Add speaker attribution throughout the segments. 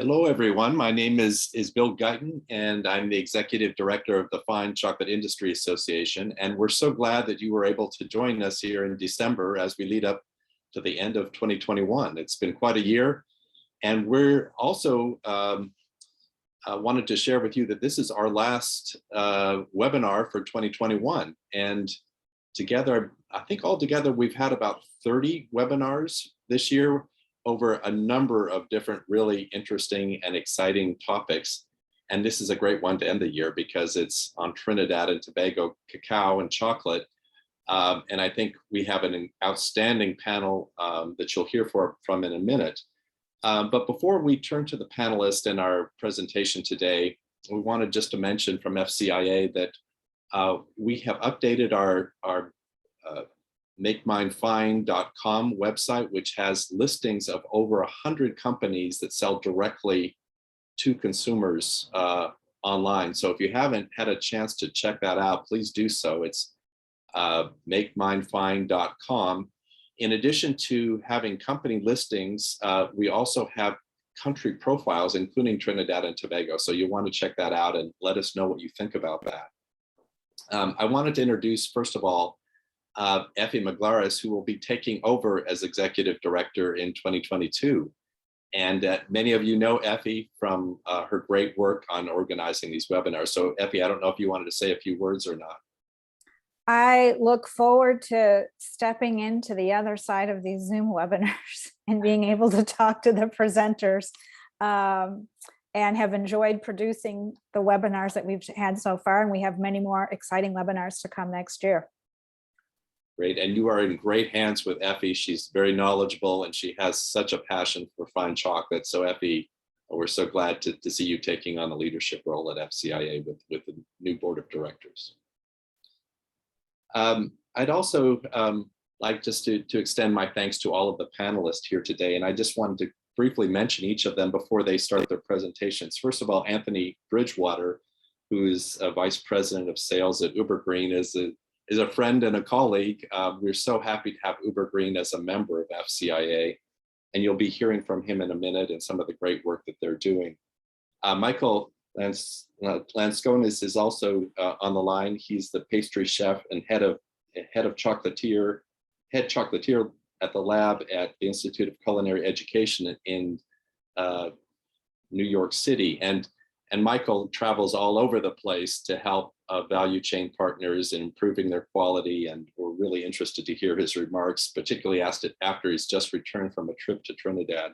Speaker 1: Hello, everyone. My name is Bill Guyton, and I'm the Executive Director of the Fine Chocolate Industry Association. And we're so glad that you were able to join us here in December as we lead up to the end of 2021. It's been quite a year. And we're also wanted to share with you that this is our last webinar for 2021. And together, I think altogether, we've had about 30 webinars this year over a number of different really interesting and exciting topics. And this is a great one to end the year because it's on Trinidad and Tobago cacao and chocolate. And I think we have an outstanding panel that you'll hear from in a minute. But before we turn to the panelists in our presentation today, we wanted just to mention from FCIA that we have updated our MakeMineFine.com website, which has listings of over 100 companies that sell directly to consumers online. So if you haven't had a chance to check that out, please do so. It's MakeMineFine.com. In addition to having company listings, we also have country profiles, including Trinidad and Tobago. So you want to check that out and let us know what you think about that. I wanted to introduce, first of all, Effie Maglaris, who will be taking over as Executive Director in 2022. And many of you know Effie from her great work on organizing these webinars. So Effie, I don't know if you wanted to say a few words or not.
Speaker 2: I look forward to stepping into the other side of these Zoom webinars and being able to talk to the presenters, and have enjoyed producing the webinars that we've had so far. And we have many more exciting webinars to come next year.
Speaker 1: Great, and you are in great hands with Effie. She's very knowledgeable and she has such a passion for fine chocolate. So Effie, we're so glad to see you taking on the leadership role at FCIA with the new board of directors. I'd also like just to extend my thanks to all of the panelists here today. And I just wanted to briefly mention each of them before they start their presentations. First of all, Anthony Bridgewater, who is a Vice President of Sales at Ubergreen, is a friend and a colleague. We're so happy to have Ubergreen as a member of FCIA. And you'll be hearing from him in a minute and some of the great work that they're doing. Michael Laiskonis is also on the line. He's the pastry chef and head chocolatier at the lab at the Institute of Culinary Education in New York City. And Michael travels all over the place to help value chain partners in improving their quality. And we're really interested to hear his remarks, particularly after he's just returned from a trip to Trinidad.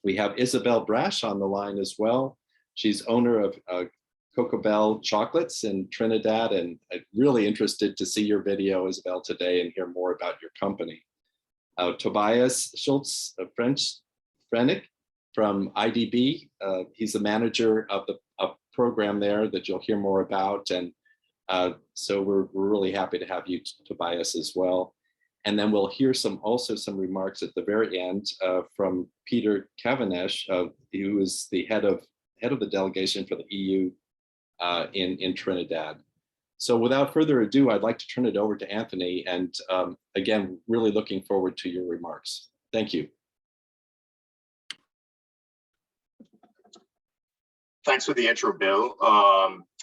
Speaker 1: We have Isabel Brash on the line as well. She's owner of Cocobel chocolates in Trinidad, and I'm really interested to see your video, Isabel, today and hear more about your company. Tobias Schultz Frenick from IDB. He's the manager of the program there that you'll hear more about. And so we're really happy to have you, Tobias, as well. And then we'll hear also some remarks at the very end from Peter Cavendish, who is the head of the delegation for the EU in Trinidad. So without further ado, I'd like to turn it over to Anthony. And again, really looking forward to your remarks. Thank you.
Speaker 3: Thanks for the intro, Bill.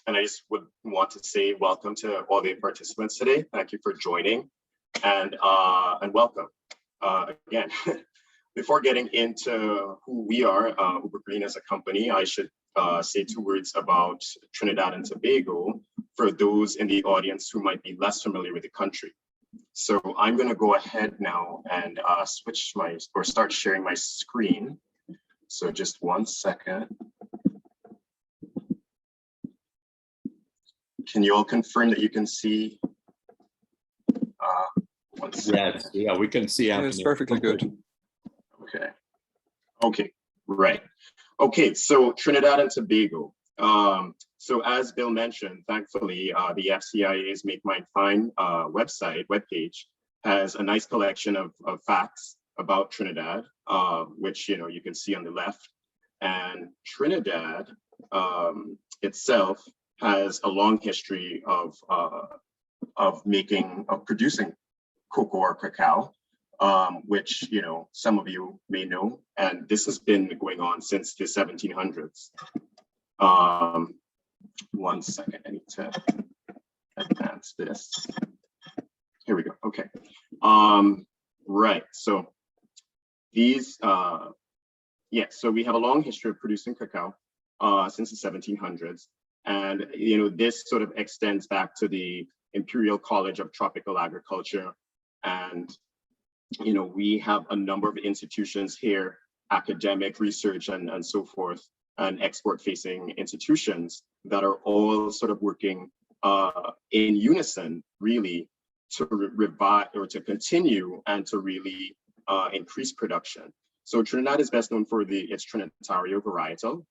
Speaker 3: And I just would want to say welcome to all the participants today. Thank you for joining and welcome. Again, before getting into who we are, Ubergreen as a company, I should say 2 words about Trinidad and Tobago for those in the audience who might be less familiar with the country. So I'm going to go ahead now and start sharing my screen. So just 1 second. Can you all confirm that you can see?
Speaker 1: Yes, yeah, we can see Anthony.
Speaker 4: It's perfectly good.
Speaker 3: Okay, right. Okay, so Trinidad and Tobago. So as Bill mentioned, thankfully, the FCIA's Make Mine Fine webpage has a nice collection of facts about Trinidad, which you can see on the left. And Trinidad itself has a long history of producing cocoa or cacao. which, some of you may know, and this has been going on since the 1700s. One second, I need to advance this. Here we go. Okay. Right. So these, so we have a long history of producing cacao since the 1700s. And, this sort of extends back to the Imperial College of Tropical Agriculture. And, we have a number of institutions here, academic research and so forth, and export-facing institutions that are all sort of working in unison, really, to revive or to continue and to really increase production. So Trinidad is best known for its Trinitario varietal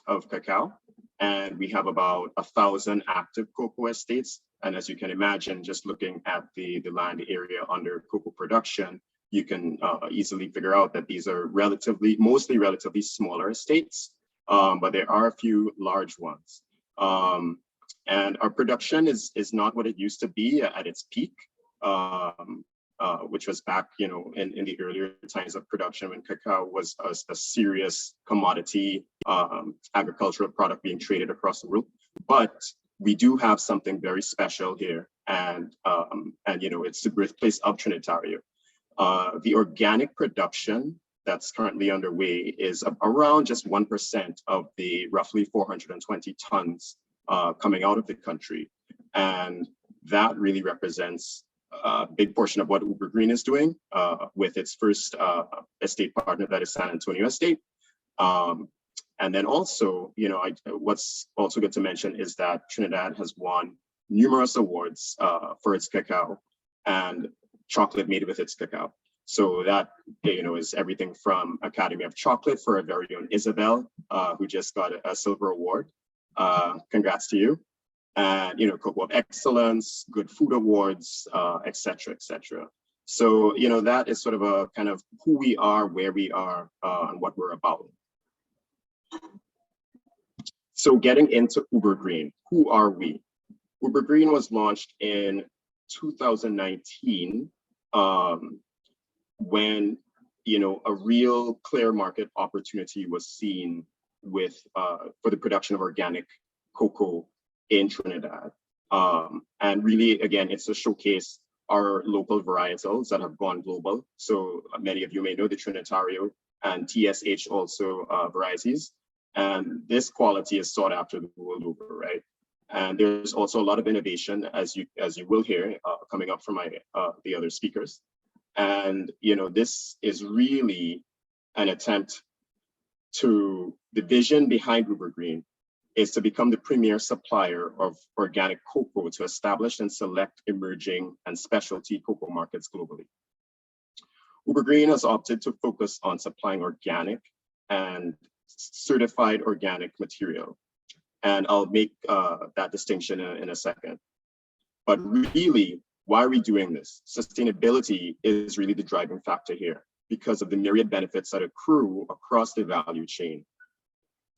Speaker 3: of cacao. And we have about 1,000 active cocoa estates. And as you can imagine, just looking at the land area under cocoa production, you can easily figure out that these are mostly relatively smaller estates, but there are a few large ones. And our production is not what it used to be at its peak, which was back, in the earlier times of production when cacao was a serious commodity agricultural product being traded across the world. But we do have something very special here, and it's the birthplace of Trinitario. The organic production that's currently underway is around just 1% of the roughly 420 tons coming out of the country. And that really represents a big portion of what Ubergreen is doing with its first estate partner, that is San Antonio Estate. And then also, what's also good to mention is that Trinidad has won numerous awards for its cacao and chocolate made with its cacao. So that, is everything from Academy of Chocolate for our very own Isabel, who just got a silver award. Congrats to you. And, Cocoa of Excellence, Good Food Awards, et cetera, et cetera. So, that is sort of a kind of who we are, where we are, and what we're about. So getting into Ubergreen, who are we? Ubergreen was launched in 2019 when, a real clear market opportunity was seen for the production of organic cocoa in Trinidad. And really, again, it's to showcase our local varietals that have gone global. So many of you may know the Trinitario and TSH also varieties. And this quality is sought after the world over, right? And there's also a lot of innovation, as you will hear, coming up from the other speakers. And this is really an attempt to, the vision behind Ubergreen is to become the premier supplier of organic cocoa to establish and select emerging and specialty cocoa markets globally. Ubergreen has opted to focus on supplying organic and certified organic material. And I'll make that distinction in a second. But really, why are we doing this? Sustainability is really the driving factor here because of the myriad benefits that accrue across the value chain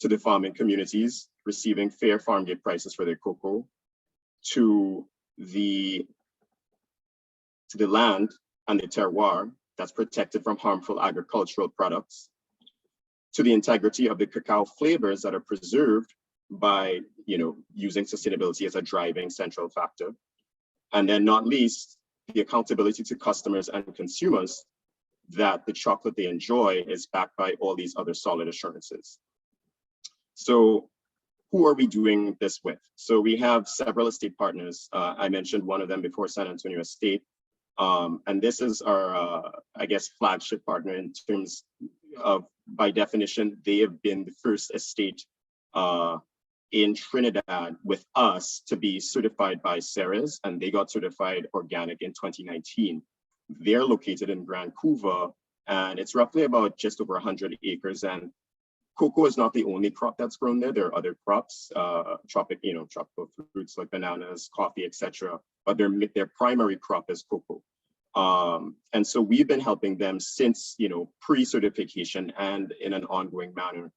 Speaker 3: to the farming communities receiving fair farm gate prices for their cocoa, to the land and the terroir that's protected from harmful agricultural products, to the integrity of the cacao flavors that are preserved by using sustainability as a driving central factor. And then not least, the accountability to customers and consumers that the chocolate they enjoy is backed by all these other solid assurances. So who are we doing this with? So we have several estate partners. I mentioned one of them before, San Antonio Estate. And this is our, flagship partner in terms of, by definition, they have been the first estate in Trinidad with us to be certified by Ceres, and they got certified organic in 2019. They're located in Grand Couva, and it's roughly about just over 100 acres. And cocoa is not the only crop that's grown there. There are other crops, tropical fruits like bananas, coffee, etc. But their primary crop is cocoa. And so we've been helping them since, pre-certification and in an ongoing manner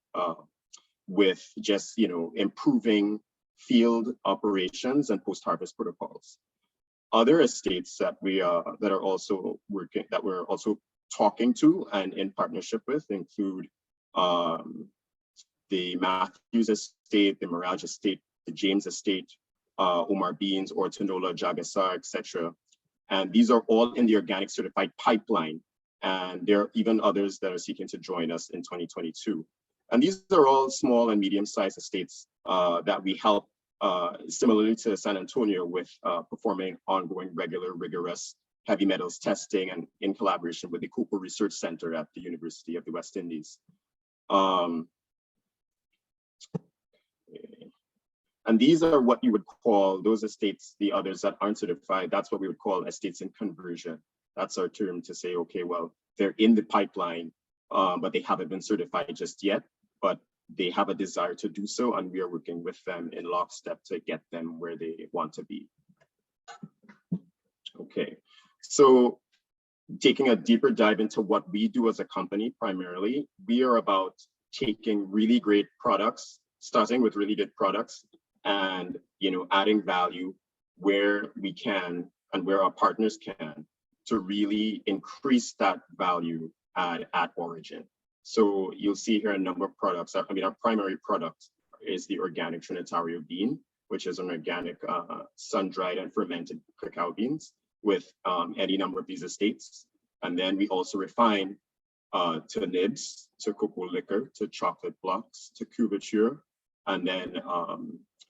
Speaker 3: with just, improving field operations and post-harvest protocols. other estates that we're also talking to and in partnership with include the Matthews Estate, the Mirage Estate, the James Estate, Omar Beans, Ortonola, Jagasar, etc. And these are all in the organic certified pipeline. And there are even others that are seeking to join us in 2022. And these are all small and medium-sized estates that we help, similarly to San Antonio, with performing ongoing, regular, rigorous heavy metals testing, and in collaboration with the Cocoa Research Center at the University of the West Indies. And these are what you would call those estates, the others that aren't certified, that's what we would call estates in conversion. That's our term to say, okay, well, they're in the pipeline, but they haven't been certified just yet, but they have a desire to do so, and we are working with them in lockstep to get them where they want to be. Okay, so taking a deeper dive into what we do as a company, primarily, we are about taking really great products, starting with really good products, and adding value where we can and where our partners can to really increase that value at origin. So you'll see here a number of products. I mean, our primary product is the organic Trinitario bean, which is an organic sun-dried and fermented cacao beans with any number of these estates. And then we also refine to nibs, to cocoa liquor, to chocolate blocks, to couverture, and then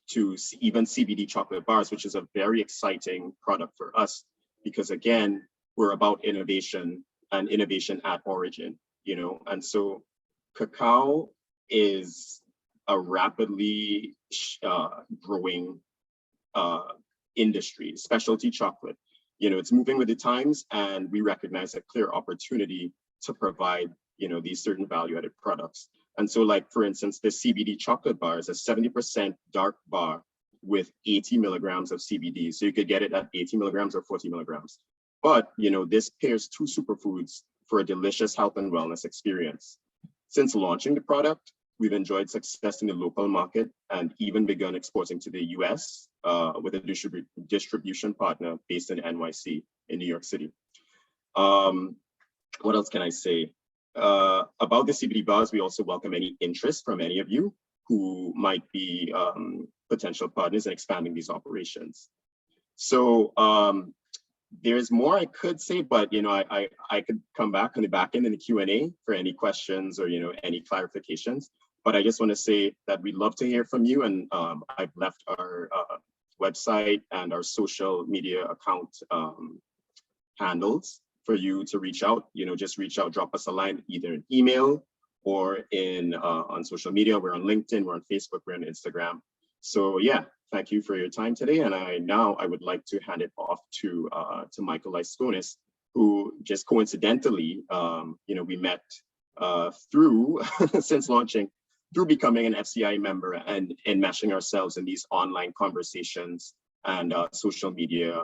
Speaker 3: to even CBD chocolate bars, which is a very exciting product for us because, again, we're about innovation and innovation at origin, and so cacao is a rapidly growing industry. Specialty chocolate, it's moving with the times, and we recognize a clear opportunity to provide, these certain value-added products. And so, like, for instance, the CBD chocolate bar is a 70% dark bar with 80 milligrams of CBD. So you could get it at 80 milligrams or 40 milligrams. But, this pairs two superfoods for a delicious health and wellness experience. Since launching the product, we've enjoyed success in the local market and even begun exporting to the US with a distribution partner based in NYC in New York City. What else can I say? About the CBD bars, we also welcome any interest from any of you who might be potential partners in expanding these operations. So there's more I could say, but I could come back on the back end in the Q&A for any questions or any clarifications. But I just want to say that we'd love to hear from you, and I've left our website and our social media account handles for you to reach out. Just reach out, drop us a line, either an email or on social media. We're on LinkedIn, we're on Facebook, we're on Instagram. So yeah, thank you for your time today. And I would like to hand it off to Michael Laiskonis, who just coincidentally, we met through since launching, through becoming an FCI member and enmeshing ourselves in these online conversations and social media,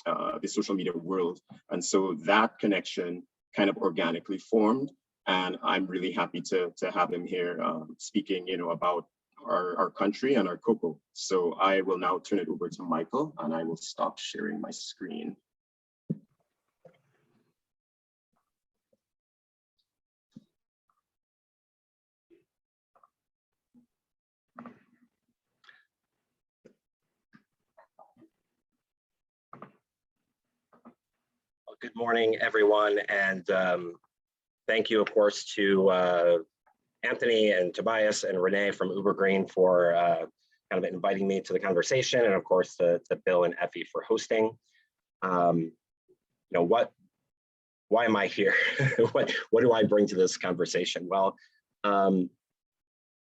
Speaker 3: the social media world. And so that connection kind of organically formed. And I'm really happy to have him here speaking, about our country and our cocoa. So I will now turn it over to Michael, and I will stop sharing my screen.
Speaker 4: Good morning, everyone, and thank you, of course, to Anthony and Tobias and Renee from Ubergreen for kind of inviting me to the conversation, and of course to Bill and Effie for hosting. Why am I here? what do I bring to this conversation? Well, I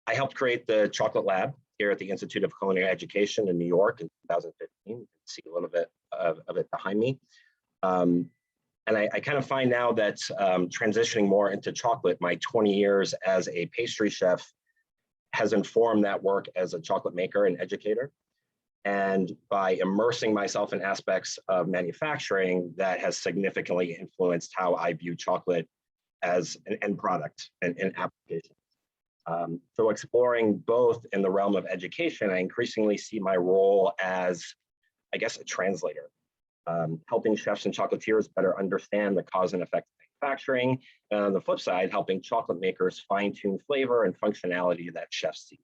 Speaker 4: helped create the Chocolate Lab here at the Institute of Culinary Education in New York in 2015. You can see a little bit of it behind me. And I kind of find now that transitioning more into chocolate, my 20 years as a pastry chef has informed that work as a chocolate maker and educator. And by immersing myself in aspects of manufacturing, that has significantly influenced how I view chocolate as an end product and application. So exploring both in the realm of education, I increasingly see my role as, I guess, a translator. helping chefs and chocolatiers better understand the cause and effect of manufacturing, and on the flip side, helping chocolate makers fine-tune flavor and functionality that chefs seek.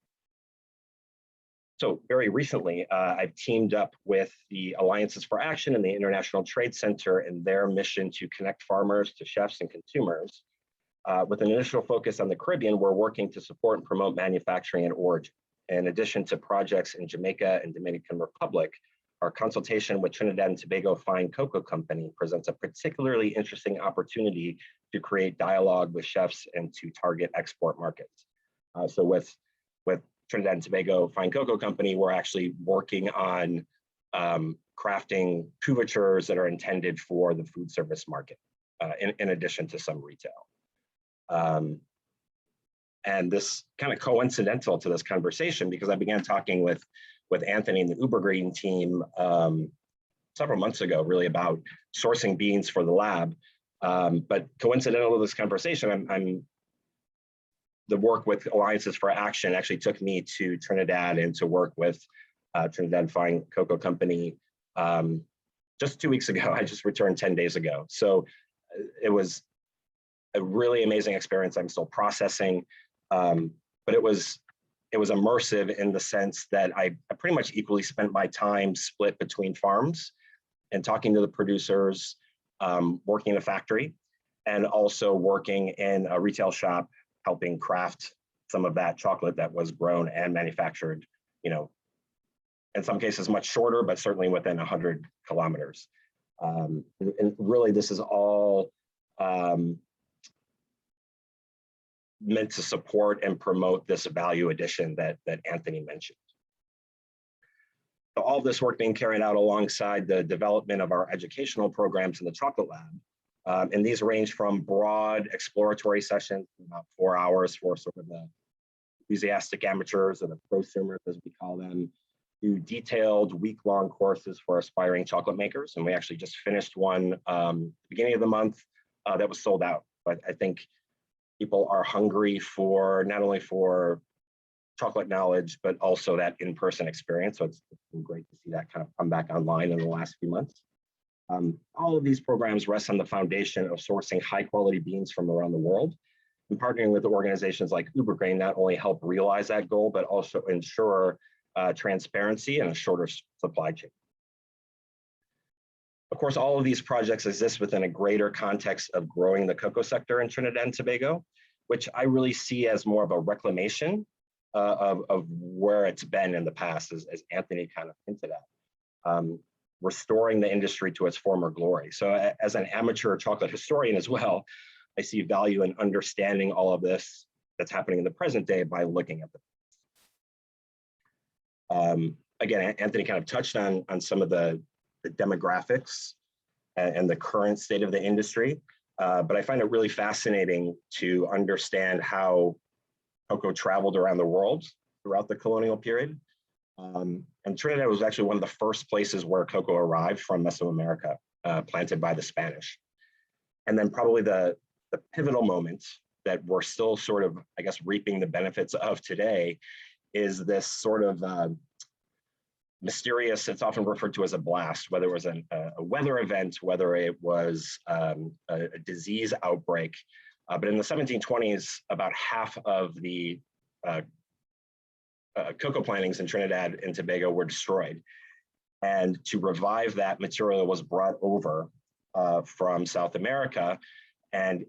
Speaker 4: So very recently, I've teamed up with the Alliances for Action and the International Trade Center in their mission to connect farmers to chefs and consumers. With an initial focus on the Caribbean, we're working to support and promote manufacturing and origin. In addition to projects in Jamaica and Dominican Republic, our consultation with Trinidad and Tobago Fine Cocoa Company presents a particularly interesting opportunity to create dialogue with chefs and to target export markets. So with Trinidad and Tobago Fine Cocoa Company, we're actually working on crafting couvertures that are intended for the food service market, in addition to some retail. And this kind of coincidental to this conversation, because I began talking with Anthony and the Ubergreen team several months ago, really about sourcing beans for the lab. But coincidental to this conversation, the work with Alliances for Action actually took me to Trinidad and to work with Trinidad Fine Cocoa Company just 2 weeks ago. I just returned 10 days ago. So it was a really amazing experience. I'm still processing, but it was immersive in the sense that I pretty much equally spent my time split between farms and talking to the producers, working in a factory, and also working in a retail shop, helping craft some of that chocolate that was grown and manufactured, in some cases much shorter, but certainly within 100 kilometers. And really, this is all meant to support and promote this value addition that Anthony mentioned. So all of this work being carried out alongside the development of our educational programs in the Chocolate Lab. And these range from broad exploratory sessions, about 4 hours for sort of the enthusiastic amateurs or the prosumers, as we call them, to detailed week-long courses for aspiring chocolate makers. And we actually just finished one beginning of the month that was sold out. But I think people are hungry for not only for chocolate knowledge, but also that in-person experience. So it's been great to see that kind of come back online in the last few months. All of these programs rest on the foundation of sourcing high-quality beans from around the world, and partnering with organizations like Ubergreen not only help realize that goal, but also ensure transparency and a shorter supply chain. Of course, all of these projects exist within a greater context of growing the cocoa sector in Trinidad and Tobago, which I really see as more of a reclamation of where it's been in the past, as Anthony kind of hinted at. Restoring the industry to its former glory. So as an amateur chocolate historian as well, I see value in understanding all of this that's happening in the present day by looking at them. Again, Anthony kind of touched on some of the demographics and the current state of the industry, but I find it really fascinating to understand how cocoa traveled around the world throughout the colonial period. And Trinidad was actually one of the first places where cocoa arrived from Mesoamerica, planted by the Spanish. And then probably the pivotal moment that we're still sort of, I guess, reaping the benefits of today is this sort of mysterious, it's often referred to as a blast, whether it was a weather event, whether it was a disease outbreak. But in the 1720s, about half of the cocoa plantings in Trinidad and Tobago were destroyed. And to revive that, material was brought over from South America, and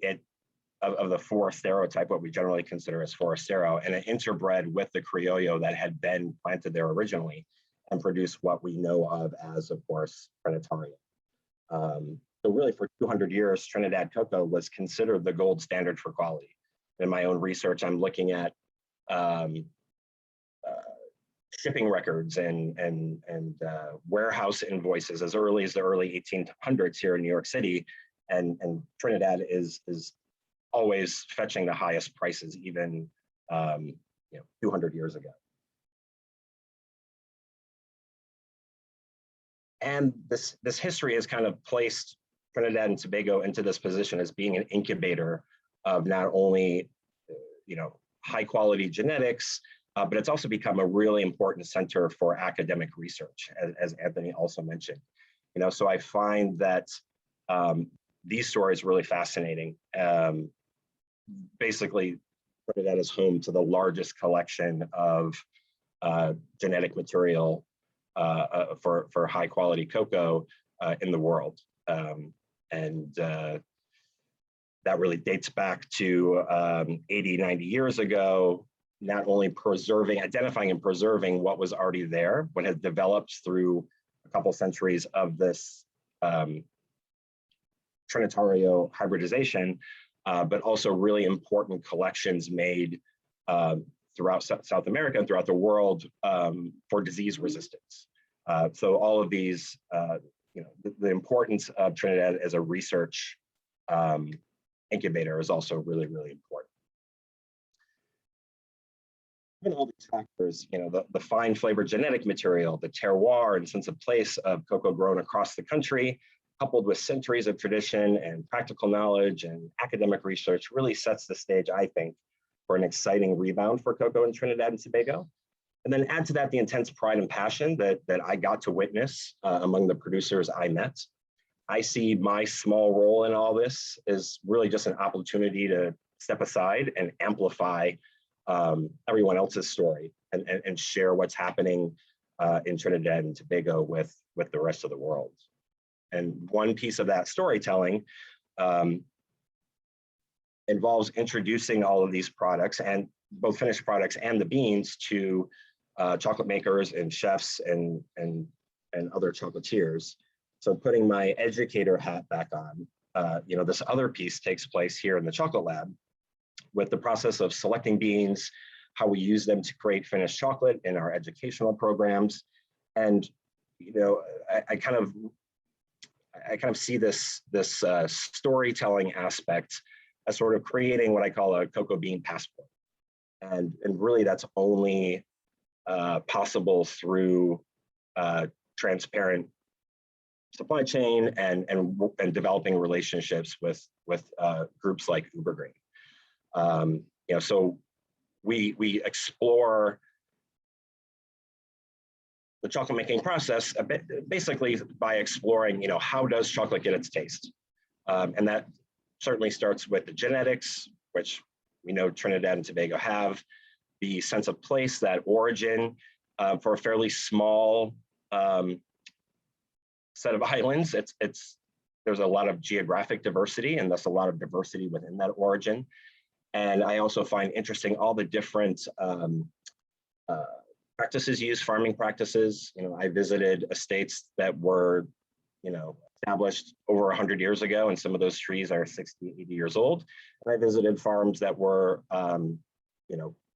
Speaker 4: of the forastero type, what we generally consider as forastero, and it interbred with the criollo that had been planted there originally and produced what we know of as, of course, Trinitario. So really for 200 years, Trinidad cocoa was considered the gold standard for quality. In my own research, I'm looking at shipping records and warehouse invoices as early as the early 1800s here in New York City, and Trinidad is always fetching the highest prices, even 200 years ago. And this history has kind of placed Trinidad and Tobago into this position as being an incubator of not only high quality genetics, but it's also become a really important center for academic research, as Anthony also mentioned. So I find that these stories really fascinating. Basically, Trinidad is home to the largest collection of genetic material for high quality cocoa in the world. That really dates back to 80, 90 years ago, not only identifying and preserving what was already there, what had developed through a couple centuries of this Trinitario hybridization, but also really important collections made throughout South America and throughout the world for disease resistance. So all of these, the importance of Trinidad as a research incubator is also really, really important. Given all these factors, the fine flavored genetic material, the terroir and sense of place of cocoa grown across the country, coupled with centuries of tradition and practical knowledge and academic research, really sets the stage, I think, for an exciting rebound for cocoa in Trinidad and Tobago. And then add to that the intense pride and passion that I got to witness among the producers I met. I see my small role in all this as really just an opportunity to step aside and amplify everyone else's story and share what's happening in Trinidad and Tobago with the rest of the world. And one piece of that storytelling involves introducing all of these products, and both finished products and the beans, to chocolate makers and chefs and other chocolatiers. So putting my educator hat back on, this other piece takes place here in the chocolate lab with the process of selecting beans, how we use them to create finished chocolate in our educational programs. And, I kind of see this storytelling aspect as sort of creating what I call a cocoa bean passport. And really that's only possible through transparent supply chain and developing relationships with groups like Ubergreen. So we explore the chocolate making process basically by exploring, how does chocolate get its taste? And that certainly starts with the genetics, which we know Trinidad and Tobago have, the sense of place, that origin for a fairly small set of islands. There's a lot of geographic diversity and thus a lot of diversity within that origin. And I also find interesting all the different practices used, farming practices. I visited estates that were, established over 100 years ago, and some of those trees are 60, 80 years old. And I visited farms that were,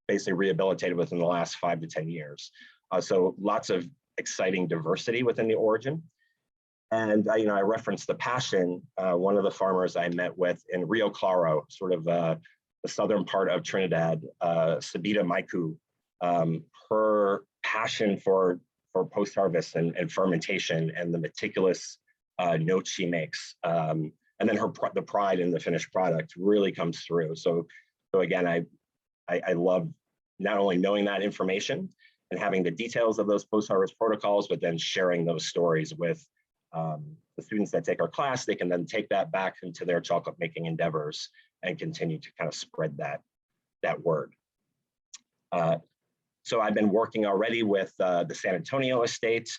Speaker 4: basically rehabilitated within the last 5 to 10 years. So lots of exciting diversity within the origin. And I referenced the passion. One of the farmers I met with in Rio Claro, sort of the southern part of Trinidad, Sabita Maiku, her passion for post-harvest and fermentation and the meticulous notes she makes, and then the pride in the finished product really comes through. So again, I love not only knowing that information and having the details of those post-harvest protocols, but then sharing those stories with the students that take our class. They can then take that back into their chocolate making endeavors and continue to kind of spread that word. So I've been working already with the San Antonio estate.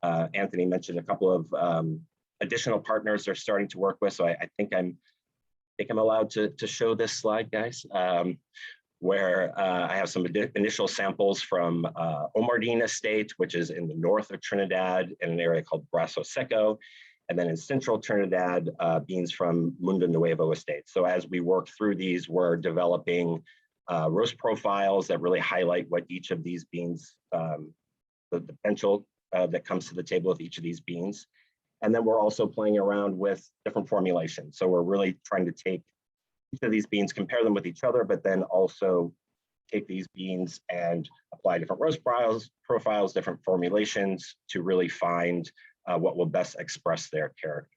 Speaker 4: Anthony mentioned a couple of additional partners they're starting to work with. So I think I'm allowed to show this slide, guys, where I have some initial samples from Omardine Estate, which is in the north of Trinidad in an area called Brasso Seco. And then in central Trinidad, beans from Mundo Nuevo Estate. So as we work through these, we're developing roast profiles that really highlight what each of these beans, the potential that comes to the table with each of these beans. And then we're also playing around with different formulations. So we're really trying to take each of these beans, compare them with each other, but then also take these beans and apply different roast profiles, different formulations to really find what will best express their character.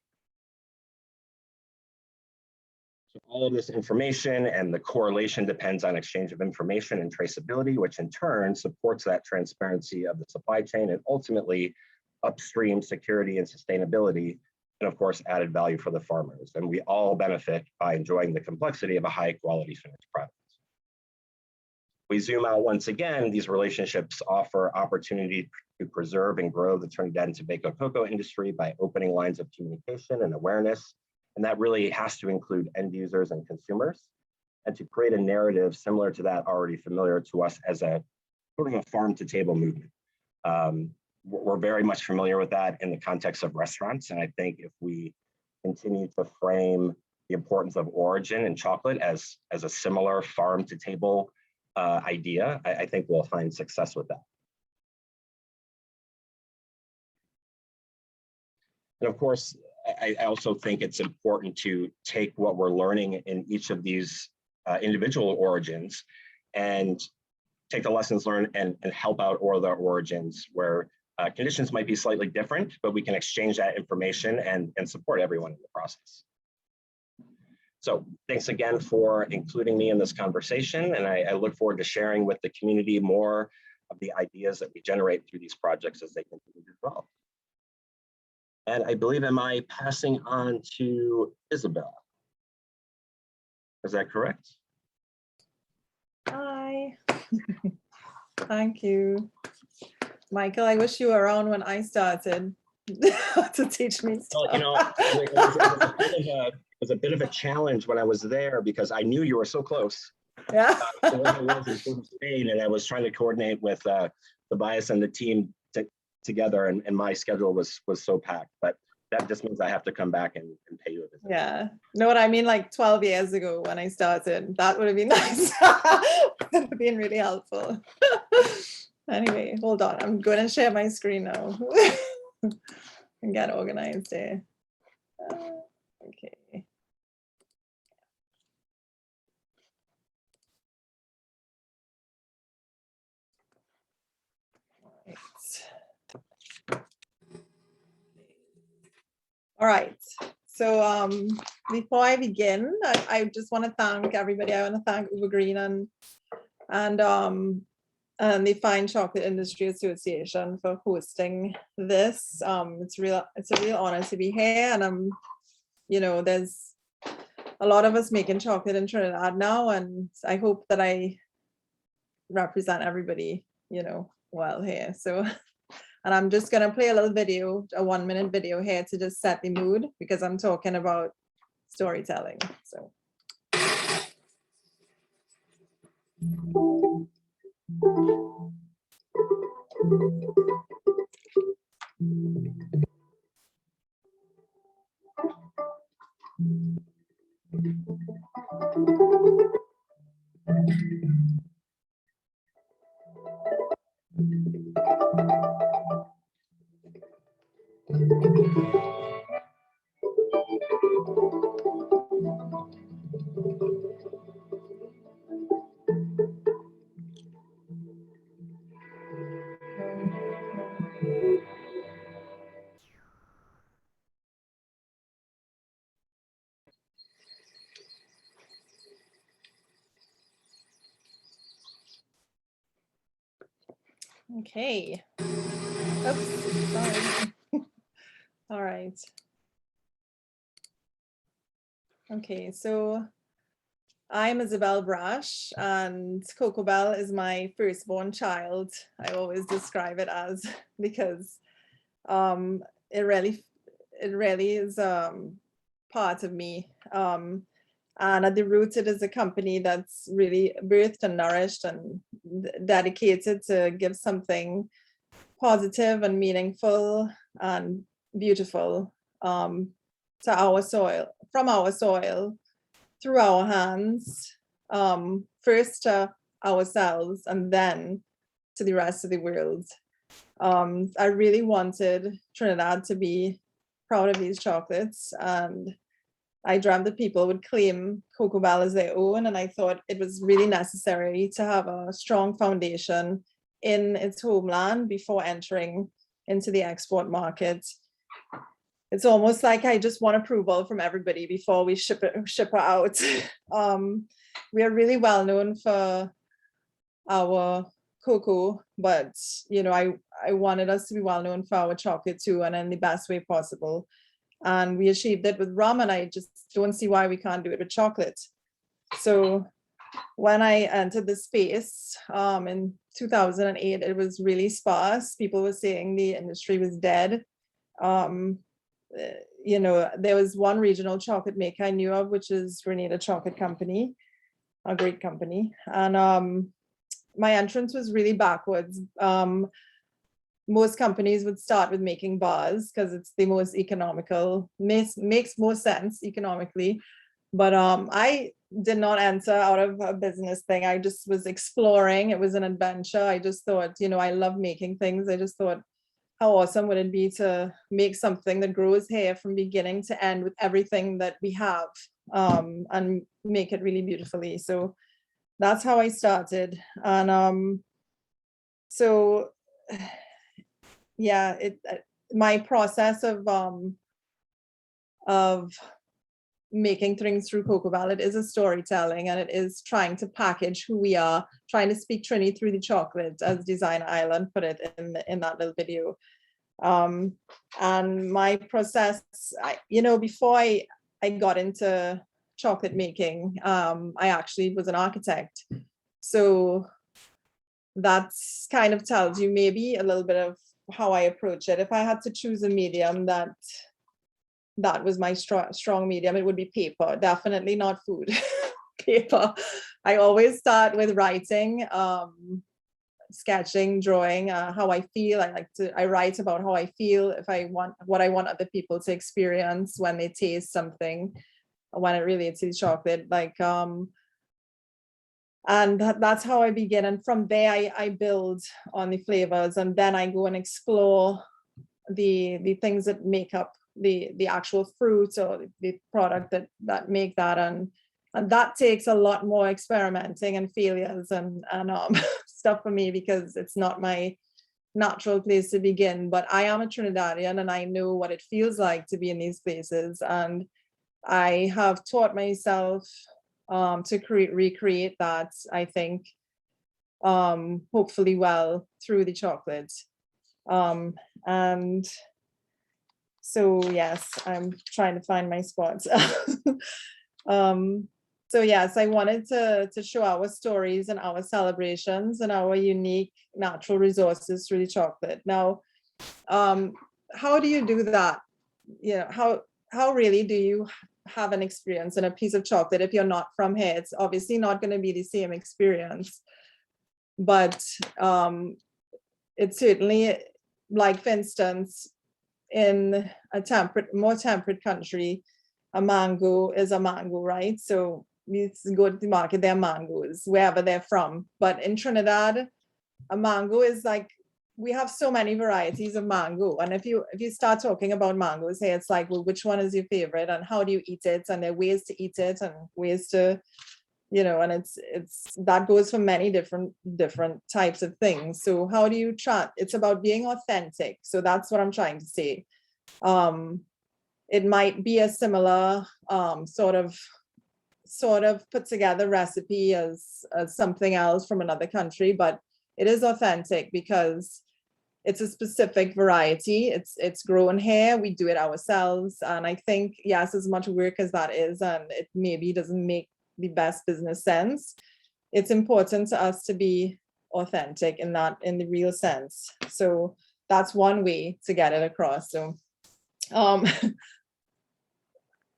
Speaker 4: So all of this information and the correlation depends on exchange of information and traceability, which in turn supports that transparency of the supply chain and ultimately upstream security and sustainability, and of course, added value for the farmers. And we all benefit by enjoying the complexity of a high quality finished product. We zoom out once again, these relationships offer opportunity to preserve and grow the Trinidad and Tobago cocoa industry by opening lines of communication and awareness. And that really has to include end users and consumers, and to create a narrative similar to that already familiar to us as a sort of a farm to table movement. We're very much familiar with that in the context of restaurants. And I think if we continue to frame the importance of origin in chocolate as a similar farm to table idea, I think we'll find success with that. And of course, I also think it's important to take what we're learning in each of these individual origins and take the lessons learned and help out all the origins where conditions might be slightly different, but we can exchange that information and support everyone in the process. So thanks again for including me in this conversation, and I look forward to sharing with the community more of the ideas that we generate through these projects as they continue to develop. And I believe, am I passing on to Isabel? Is that correct?
Speaker 5: Hi. Thank you. Michael, I wish you were around when I started to teach me stuff.
Speaker 4: Well, you know, it was a bit of a challenge when I was there because I knew you were so close.
Speaker 5: Yeah.
Speaker 4: To where I was in Spain, and I was trying to coordinate with Tobias and the team together, and my schedule was so packed. But that just means I have to come back and pay you a visit.
Speaker 5: Yeah. Know what I mean? Like 12 years ago when I started, that would have been nice. That would have been really helpful. Anyway, hold on. I'm going to share my screen now and get organized there. Okay. All right. So before I begin, I just want to thank everybody. I want to thank Ubergreen and the Fine Chocolate Industry Association for hosting this. It's a real honor to be here, and you know, there's a lot of us making chocolate in Trinidad now, and I hope that I represent everybody, you know, well here. So, and I'm just gonna play a little video, a 1-minute video here to just set the mood because I'm talking about storytelling. So. Okay. Oops, sorry. All right. Okay, so I'm Isabel Brash, and Cocobel is my firstborn child. I always describe it as because it really is part of me. And at the roots, it is a company that's really birthed and nourished and dedicated to give something positive and meaningful and beautiful to our soil, from our soil, through our hands, first to ourselves and then to the rest of the world. I really wanted Trinidad to be proud of these chocolates, and I dreamt that people would claim Cocobel as their own, and I thought it was really necessary to have a strong foundation in its homeland before entering into the export market. It's almost like I just want approval from everybody before we ship her out. We are really well known for our cocoa, but I wanted us to be well known for our chocolate too, and in the best way possible. And we achieved it with rum, and I just don't see why we can't do it with chocolate. So when I entered the space in 2008, it was really sparse. People were saying the industry was dead. There was one regional chocolate maker I knew of, which is Grenada Chocolate Company, a great company. And my entrance was really backwards. Most companies would start with making bars because it's the most economical, makes more sense economically. But I did not enter out of a business thing. I just was exploring. It was an adventure. I just thought, I love making things. I just thought, how awesome would it be to make something that grows here from beginning to end with everything that we have, and make it really beautifully. So that's how I started. And so yeah, my process of making things through Cocobel, it is a storytelling, and it is trying to package who we are, trying to speak Trini through the chocolate, as Design Island put it in that little video. And my process, before I got into chocolate making, I actually was an architect. So that's kind of tells you maybe a little bit of how I approach it. If I had to choose a medium that was my strong medium, it would be paper. Definitely not food. Paper. I always start with writing, sketching, drawing, how I feel. I write about how I feel, what I want other people to experience when they taste something, when it relates to the chocolate. And that's how I begin. And from there, I build on the flavors, and then I go and explore the things that make up the actual fruits or the product that make that. And that takes a lot more experimenting and failures and stuff for me, because it's not my natural place to begin. But I am a Trinidadian, and I know what it feels like to be in these places. And I have taught myself to recreate that, I think, hopefully well through the chocolate. And so, yes, I'm trying to find my spots. So yes, I wanted to show our stories and our celebrations and our unique natural resources through the chocolate. Now, how do you do that? How really do you have an experience in a piece of chocolate if you're not from here? It's obviously not going to be the same experience, but it's certainly, like, for instance, in a more temperate country, a mango is a mango, right? So you go to the market, there are mangoes wherever they're from. But in Trinidad, a mango is like, we have so many varieties of mango. And if you start talking about mangoes here, it's like, well, which one is your favorite and how do you eat it? And there are ways to eat it and ways to, and it's that goes for many different types of things. So how do you try? It's about being authentic. So that's what I'm trying to say. It might be a similar sort of put together recipe as something else from another country, but it is authentic because it's a specific variety. It's grown here. We do it ourselves. And I think, yes, as much work as that is, and it maybe doesn't make the best business sense, it's important to us to be authentic in the real sense. So that's one way to get it across. So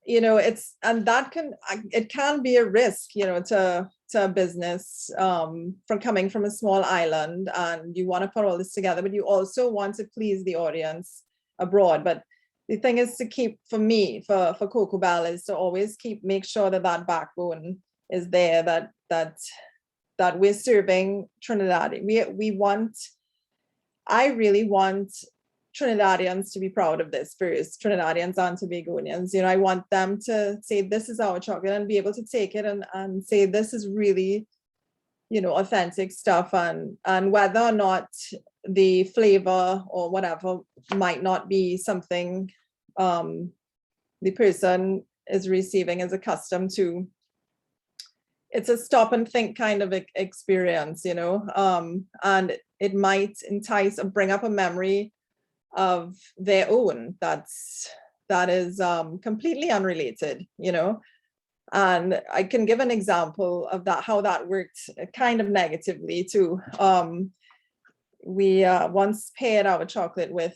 Speaker 5: it can be a risk, to a business from coming from a small island, and you want to put all this together, but you also want to please the audience abroad. But the thing is to keep, for me, for Cocobel, is to always make sure that backbone is there, that we're serving Trinidad. I really want Trinidadians to be proud of this first, Trinidadians and Tobagonians. I want them to say, this is our chocolate, and be able to take it and say, this is really, authentic stuff. And whether or not the flavor or whatever might not be something the person is receiving as accustomed to, it's a stop and think kind of experience, you know, and it might entice or bring up a memory of their own that is completely unrelated, you know. And I can give an example of that, how that worked kind of negatively too. We once paired our chocolate with,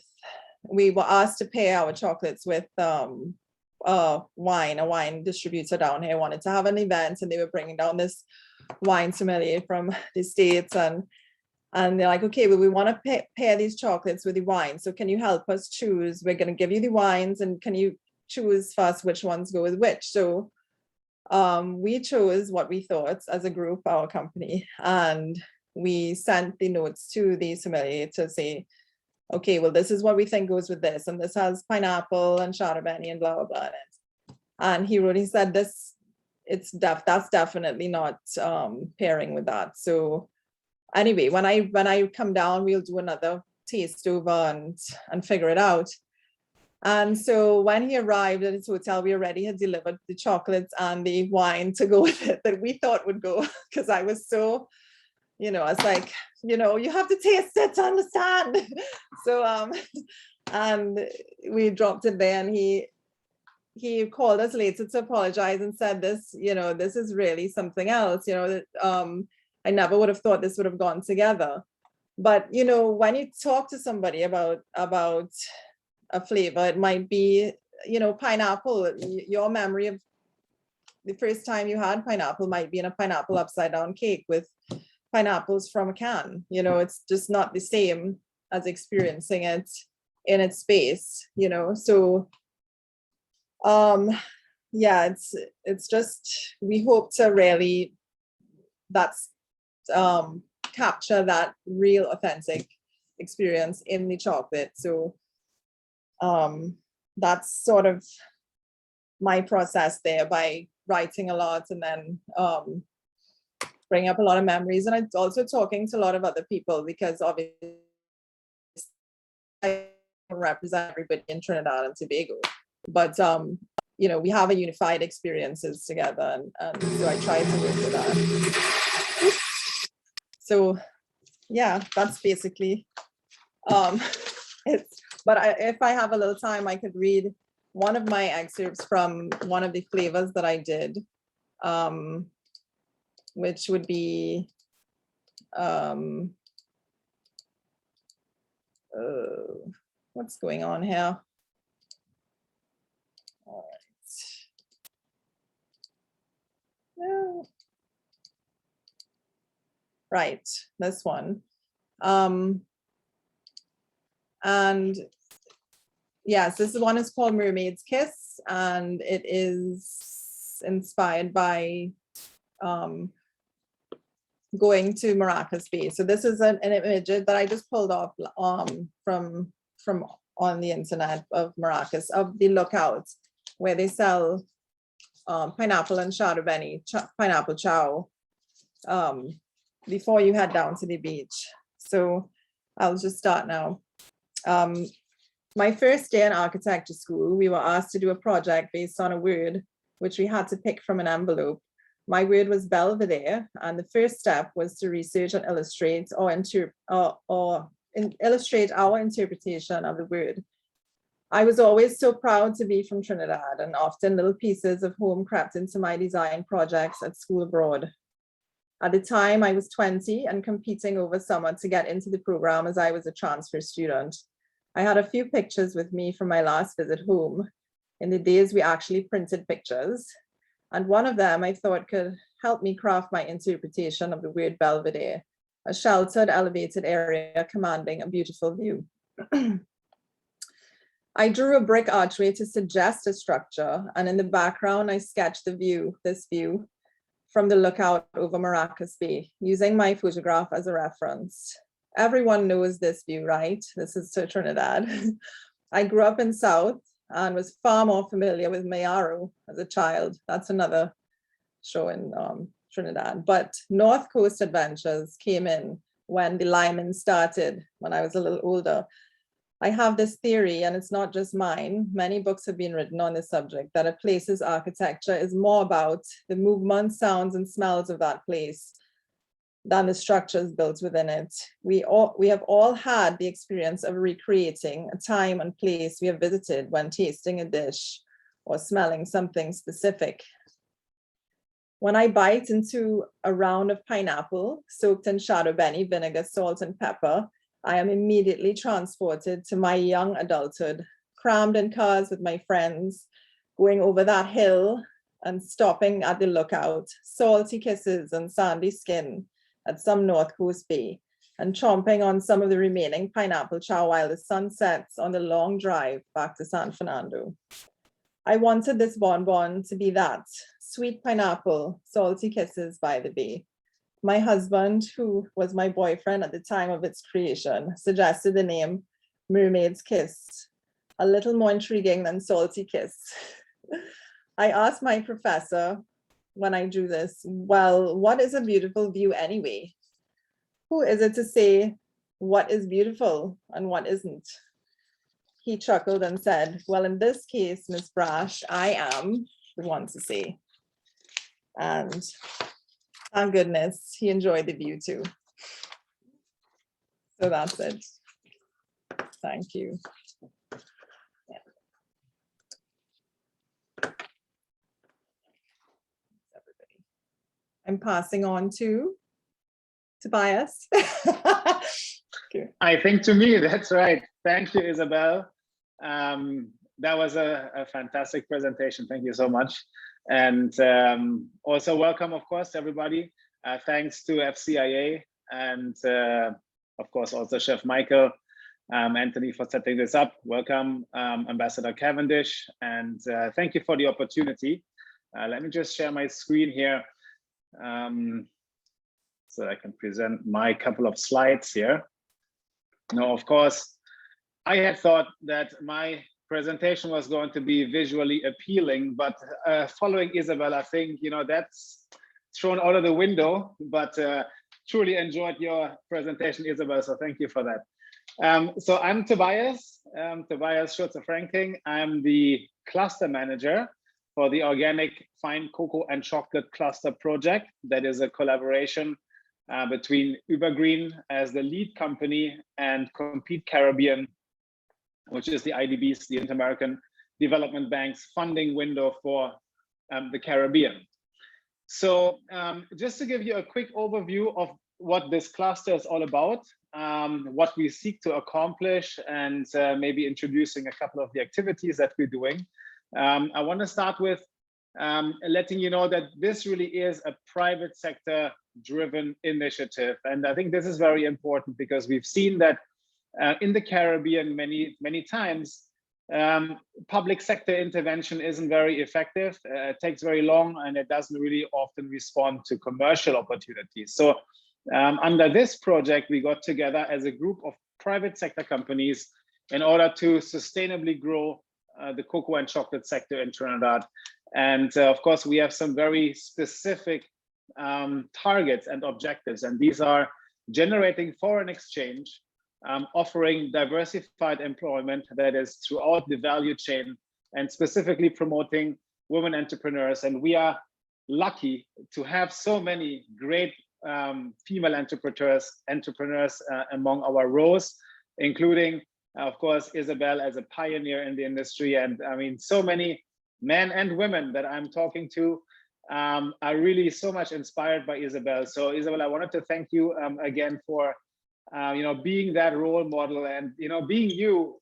Speaker 5: we were asked to pair our chocolates with wine. A wine distributor down here wanted to have an event, and they were bringing down this wine sommelier from the States, and they're like, okay, well, we want to pair these chocolates with the wine, so can you help us choose? We're going to give you the wines, and can you choose first which ones go with which? So we chose what we thought as a group, our company, and we sent the notes to the sommelier to say, okay, well, this is what we think goes with this, and this has pineapple and chardonnay and blah blah blah in it. And he said this, that's definitely not pairing with that. So anyway, when I come down, we'll do another taste over and figure it out. And so when he arrived at his hotel, we already had delivered the chocolates and the wine to go with it that we thought would go, because I was so, you know, I was like, you know, you have to taste it to understand. So and we dropped it there, and he called us later to apologize and said, this, you know, this is really something else, you know, that I never would have thought this would have gone together. But you know, when you talk to somebody about a flavor, it might be, you know, pineapple. Your memory of the first time you had pineapple might be in a pineapple upside down cake with pineapples from a can. You know, it's just not the same as experiencing it in its space, you know. So yeah, it's just, we hope to really capture that real authentic experience in the chocolate. So that's sort of my process there, by writing a lot and then bring up a lot of memories. And I'm also talking to a lot of other people, because obviously I represent everybody in Trinidad and Tobago, but you know, we have a unified experiences together, and so I try to work with that. So yeah, that's basically it's, but if I have a little time, I could read one of my excerpts from one of the flavors that I did, which would be what's going on here? All right. No. Right, this one. And yes, this one is called Mermaid's Kiss, and it is inspired by going to Maracas Bay. So this is an image that I just pulled off from on the internet of Maracas, of the lookout, where they sell pineapple and chardonnay, pineapple chow, before you head down to the beach. So I'll just start now. My first day in architecture school, we were asked to do a project based on a word which we had to pick from an envelope. My word was Belvedere, and the first step was to research and illustrate illustrate our interpretation of the word. I was always so proud to be from Trinidad, and often little pieces of home crept into my design projects at school abroad. At the time, I was 20 and competing over summer to get into the program, as I was a transfer student. I had a few pictures with me from my last visit home. In the days we actually printed pictures, and one of them I thought could help me craft my interpretation of the word Belvedere, a sheltered, elevated area commanding a beautiful view. I drew a brick archway to suggest a structure, and in the background, I sketched this view from the lookout over Maracas Bay, using my photograph as a reference. Everyone knows this view, right? This is to Trinidad. I grew up in South and was far more familiar with Mayaro as a child. That's another show in Trinidad. But North Coast Adventures came in when the Lyman started, when I was a little older. I have this theory, and it's not just mine. Many books have been written on this subject, that a place's architecture is more about the movement, sounds, and smells of that place than the structures built within it. We have all had the experience of recreating a time and place we have visited when tasting a dish or smelling something specific. When I bite into a round of pineapple soaked in shadow benny vinegar, salt, and pepper, I am immediately transported to my young adulthood, crammed in cars with my friends, going over that hill and stopping at the lookout, salty kisses and sandy skin at some North Coast bay, and chomping on some of the remaining pineapple chow while the sun sets on the long drive back to San Fernando. I wanted this bonbon to be that, sweet pineapple, salty kisses by the bay. My husband, who was my boyfriend at the time of its creation, suggested the name Mermaid's Kiss, a little more intriguing than Salty Kiss. I asked my professor when I drew this, well, what is a beautiful view anyway? Who is it to say what is beautiful and what isn't? He chuckled and said, well, in this case, Miss Brash, I am the one to say. And thank goodness he enjoyed the view too. So that's it. Thank you. Yeah. Everybody. I'm passing on to Tobias. Okay.
Speaker 6: I think to me, that's right. Thank you, Isabel. That was a fantastic presentation. Thank you so much. And also welcome, of course, everybody. Thanks to FCIA and of course also Chef Michael, Anthony for setting this up. Welcome, Ambassador Cavendish, and thank you for the opportunity. Let me just share my screen here so I can present my couple of slides here. Now, of course, I had thought that my presentation was going to be visually appealing, but following Isabel, I think, you know, that's thrown out of the window, but truly enjoyed your presentation, Isabel, so thank you for that. So I'm Tobias Schürze-Franking. I'm the cluster manager for the Organic Fine Cocoa and Chocolate Cluster Project. That is a collaboration between Ubergreen as the lead company and Compete Caribbean, which is the IDB's, the Inter-American Development Bank's funding window for the Caribbean. So just to give you a quick overview of what this cluster is all about, what we seek to accomplish, and maybe introducing a couple of the activities that we're doing. I want to start with letting you know that this really is a private sector driven initiative. And I think this is very important because we've seen that in the Caribbean many times, public sector intervention isn't very effective. It takes very long and it doesn't really often respond to commercial opportunities. So under this project, we got together as a group of private sector companies in order to sustainably grow the cocoa and chocolate sector in Trinidad. And of course, we have some very specific targets and objectives, and these are generating foreign exchange, offering diversified employment that is throughout the value chain, and specifically promoting women entrepreneurs. And we are lucky to have so many great female entrepreneurs among our rows, including, of course, Isabel as a pioneer in the industry. And I mean, so many men and women that I'm talking to are really so much inspired by Isabel. So Isabel, I wanted to thank you again for you know, being that role model, and you know, being you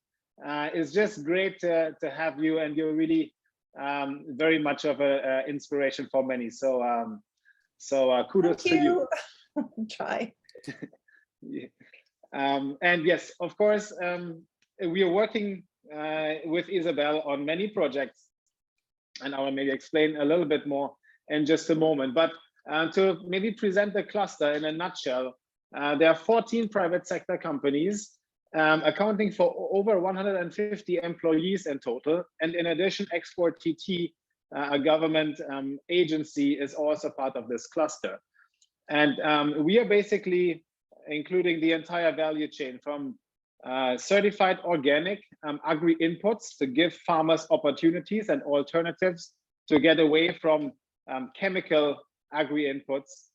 Speaker 6: is just great to have you, and you're really very much of an inspiration for many. So kudos to you.
Speaker 5: Try.
Speaker 6: And yes, of course, we are working with Isabel on many projects, and I will maybe explain a little bit more in just a moment. But to maybe present the cluster in a nutshell, there are 14 private sector companies accounting for over 150 employees in total. And in addition, Export TT, a government agency, is also part of this cluster. And we are basically including the entire value chain, from certified organic agri-inputs to give farmers opportunities and alternatives to get away from chemical agri-inputs,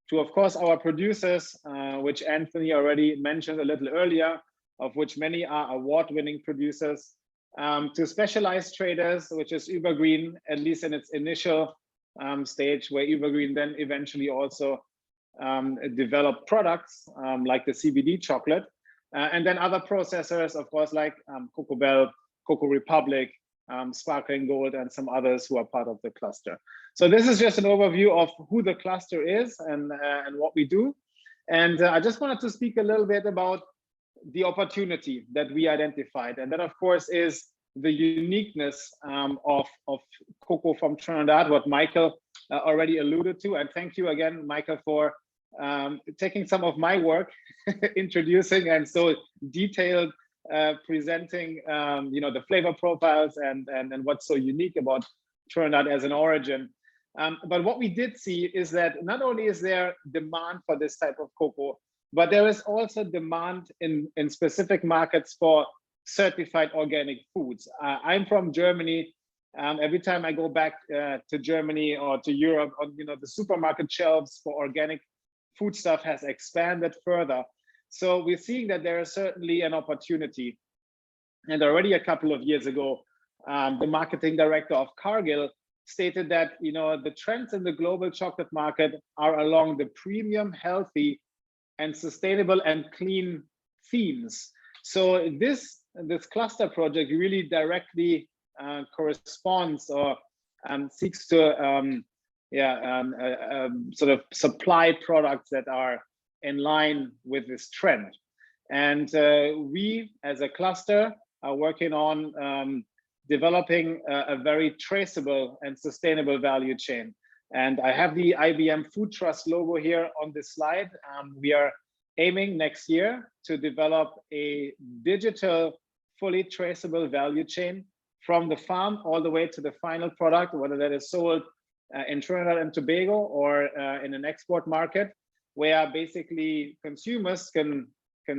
Speaker 6: to, of course, our producers, which Anthony already mentioned a little earlier, of which many are award-winning producers, to specialized traders, which is Ubergreen, at least in its initial stage, where Ubergreen then eventually also developed products like the CBD chocolate, and then other processors, of course, like Cocobel, Cocoa Republic, Sparkling Gold, and some others who are part of the cluster. So this is just an overview of who the cluster is and what we do. And I just wanted to speak a little bit about the opportunity that we identified. And that, of course, is the uniqueness of cocoa from Trinidad, what Michael already alluded to. And thank you again, Michael, for taking some of my work, introducing and so detailed presenting the flavor profiles and what's so unique about Trinidad as an origin. But what we did see is that not only is there demand for this type of cocoa, but there is also demand in specific markets for certified organic foods. I'm from Germany. Every time I go back to Germany or to Europe, the supermarket shelves for organic foodstuff has expanded further. So we're seeing that there is certainly an opportunity. And already a couple of years ago, the marketing director of Cargill stated that the trends in the global chocolate market are along the premium, healthy, and sustainable and clean themes. So this cluster project really directly corresponds or seeks to sort of supply products that are in line with this trend. And we as a cluster are working on developing a very traceable and sustainable value chain. And I have the IBM Food Trust logo here on this slide. We are aiming next year to develop a digital, fully traceable value chain from the farm all the way to the final product, whether that is sold in Trinidad and Tobago or in an export market, where basically consumers can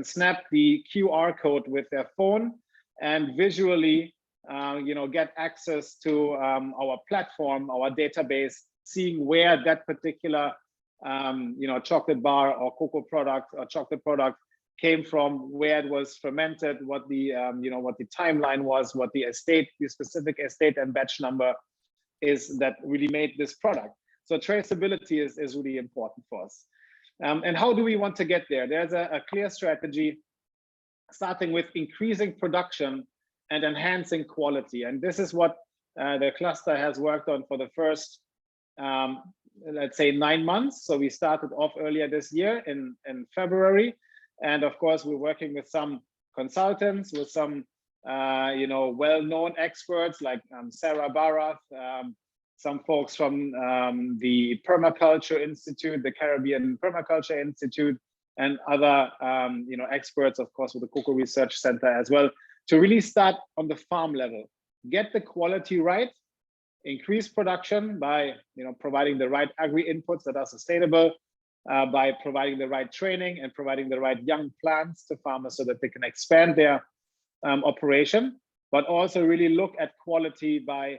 Speaker 6: snap the QR code with their phone and visually get access to our platform, our database, seeing where that particular chocolate bar or cocoa product or chocolate product came from, where it was fermented, what the timeline was, what the specific estate and batch number is that really made this product. So traceability is really important for us. And how do we want to get there? There's a clear strategy, starting with increasing production and enhancing quality. And this is what the cluster has worked on for the first, let's say, 9 months. So we started off earlier this year in February. And of course, we're working with some consultants, with some well-known experts like Sarah Barath, some folks from the Permaculture Institute, the Caribbean Permaculture Institute, and other experts, of course, with the Cocoa Research Center as well, to really start on the farm level, get the quality right, increase production by providing the right agri-inputs that are sustainable, by providing the right training and providing the right young plants to farmers so that they can expand their operation, but also really look at quality by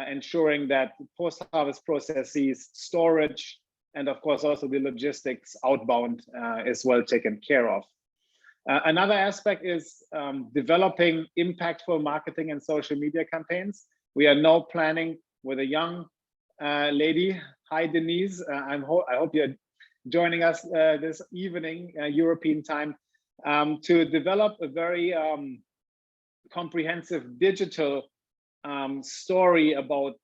Speaker 6: ensuring that post-harvest processes, storage, and of course also the logistics outbound is well taken care of. Another aspect is developing impactful marketing and social media campaigns. We are now planning with a young lady. Hi, Denise. I hope you're joining us this evening, European time, to develop a very comprehensive digital story about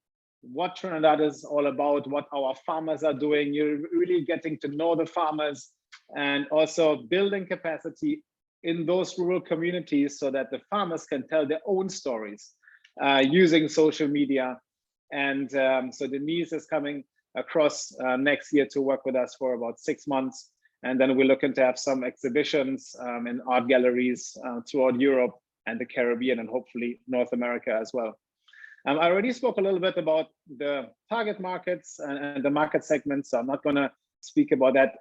Speaker 6: what Trinidad is all about, what our farmers are doing. You're really getting to know the farmers and also building capacity in those rural communities so that the farmers can tell their own stories using social media. And so Denise is coming across next year to work with us for about 6 months. And then we're looking to have some exhibitions in art galleries throughout Europe and the Caribbean and hopefully North America as well. I already spoke a little bit about the target markets and the market segments, so I'm not going to speak about that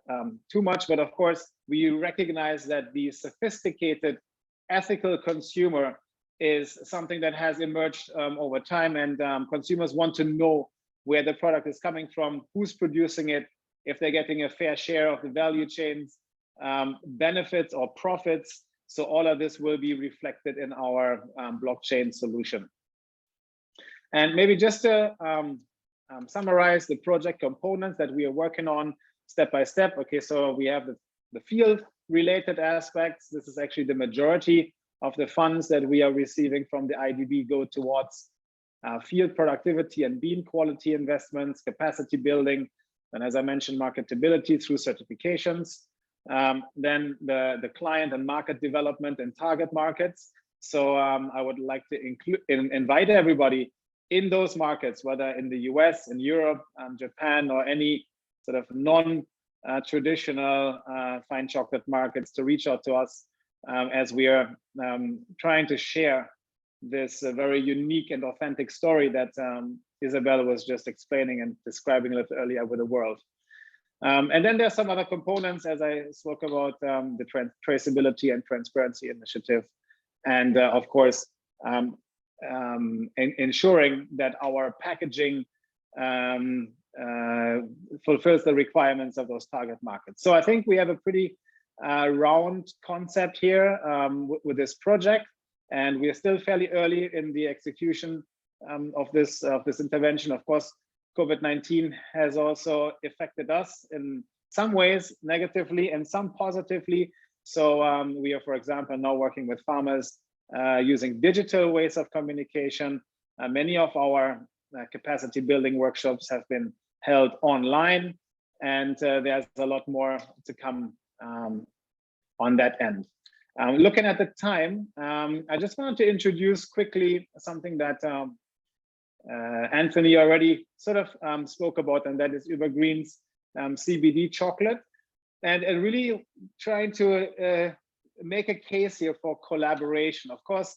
Speaker 6: too much, but of course, we recognize that the sophisticated ethical consumer is something that has emerged over time, and consumers want to know where the product is coming from, who's producing it, if they're getting a fair share of the value chains, benefits or profits. So all of this will be reflected in our blockchain solution. And maybe just to summarize the project components that we are working on step by step. Okay, so we have the field related aspects. This is actually the majority of the funds that we are receiving from the IDB go towards field productivity and bean quality investments, capacity building, and as I mentioned, marketability through certifications. Then the client and market development in target markets. So I would like to invite everybody in those markets, whether in the US, in Europe, Japan, or any sort of non-traditional fine chocolate markets, to reach out to us as we are trying to share this very unique and authentic story that Isabel was just explaining and describing a little earlier with the world. And then there's some other components, as I spoke about, the traceability and transparency initiative, and of course, ensuring that our packaging fulfills the requirements of those target markets. So I think we have a pretty round concept here with this project, and we are still fairly early in the execution of this intervention. Of course, COVID-19 has also affected us in some ways negatively and some positively. So we are, for example, now working with farmers using digital ways of communication. Many of our capacity building workshops have been held online, and there's a lot more to come on that end. Looking at the time, I just wanted to introduce quickly something that Anthony already sort of spoke about, and that is Ubergreen's CBD chocolate, and really trying to make a case here for collaboration. Of course,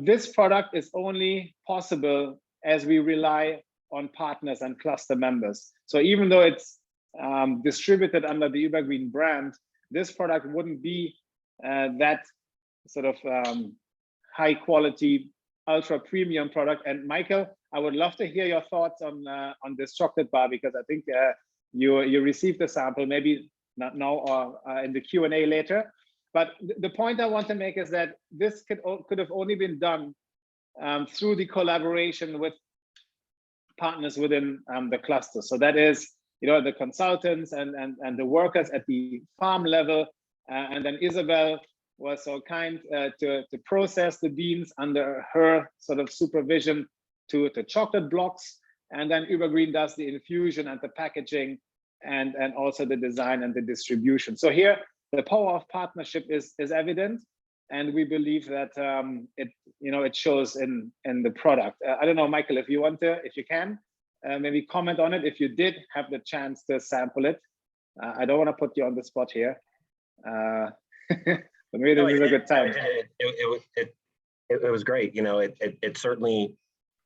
Speaker 6: this product is only possible as we rely on partners and cluster members. So even though it's distributed under the Ubergreen brand, this product wouldn't be that sort of high quality, ultra premium product. And Michael, I would love to hear your thoughts on this chocolate bar, because I think you received a sample, maybe not now or in the Q&A later. But the point I want to make is that this could have only been done through the collaboration with partners within the cluster. So that is, the consultants and the workers at the farm level. And then Isabel was so kind to process the beans under her sort of supervision to chocolate blocks. And then Ubergreen does the infusion and the packaging and also the design and the distribution. So here, the power of partnership is evident, and we believe that it shows in the product. I don't know, Michael, if you can, maybe comment on it if you did have the chance to sample it. I don't want to put you on the spot here, but maybe this is a good time.
Speaker 4: It was great. It certainly,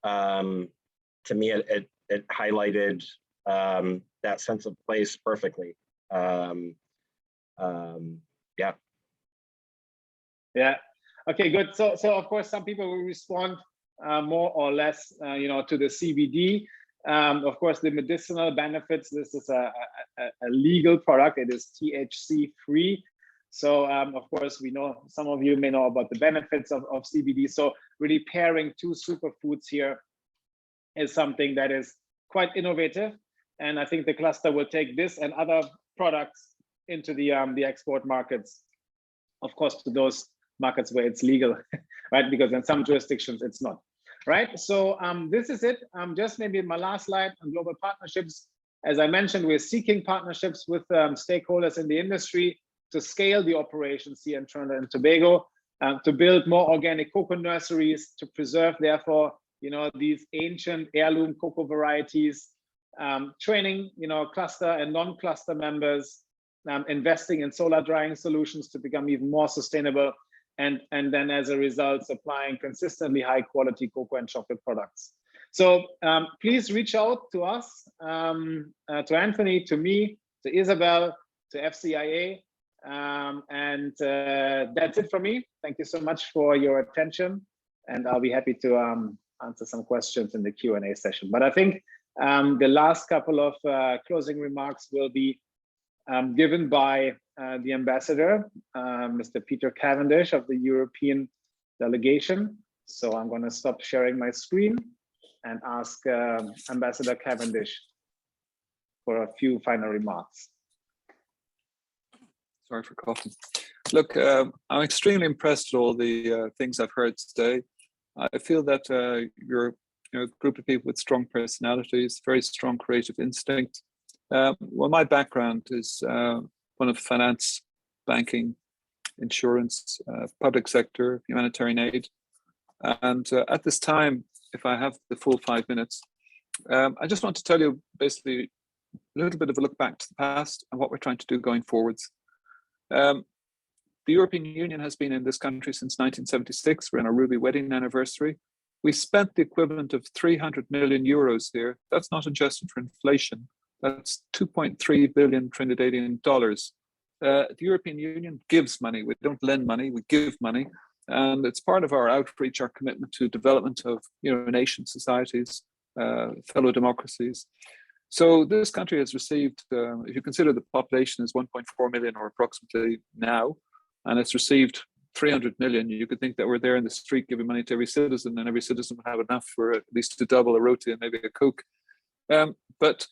Speaker 4: to me, it highlighted that sense of place perfectly.
Speaker 6: Yeah. Okay, good. So of course, some people will respond more or less, to the CBD. Of course, the medicinal benefits. This is a legal product. It is THC free. So of course, we know some of you may know about the benefits of CBD. So really pairing two superfoods here is something that is quite innovative. And I think the cluster will take this and other products into the export markets, of course, to those markets where it's legal, right? Because in some jurisdictions it's not, right? So this is it. Just maybe my last slide on global partnerships. As I mentioned, we're seeking partnerships with stakeholders in the industry to scale the operations here in Trinidad and Tobago, to build more organic cocoa nurseries, to preserve, therefore, these ancient heirloom cocoa varieties, training, cluster and non-cluster members, investing in solar drying solutions to become even more sustainable, and then as a result, supplying consistently high quality cocoa and chocolate products. So please reach out to us, to Anthony, to me, to Isabel, to FCIA, And that's it from me. Thank you so much for your attention. And I'll be happy to answer some questions in the Q&A session. But I think the last couple of closing remarks will be given by the ambassador, Mr. Peter Cavendish of the European delegation. So I'm going to stop sharing my screen and ask Ambassador Cavendish for a few final remarks.
Speaker 7: Sorry for coughing. Look, I'm extremely impressed with all the things I've heard today. I feel that you're a group of people with strong personalities, very strong creative instinct. Well, my background is one of finance, banking, insurance, public sector, humanitarian aid. And at this time, if I have the full 5 minutes, I just want to tell you basically a little bit of a look back to the past and what we're trying to do going forwards. The European Union has been in this country since 1976. We're in our ruby wedding anniversary. We spent the equivalent of 300 million euros here. That's not adjusted for inflation. That's 2.3 billion Trinidadian dollars. The European Union gives money. We don't lend money, we give money. And it's part of our outreach, our commitment to development of nation societies, fellow democracies. So this country has received, if you consider the population is 1.4 million or approximately now, and it's received 300 million, you could think that we're there in the street giving money to every citizen, and every citizen would have enough for at least to double a roti and maybe a Coke. But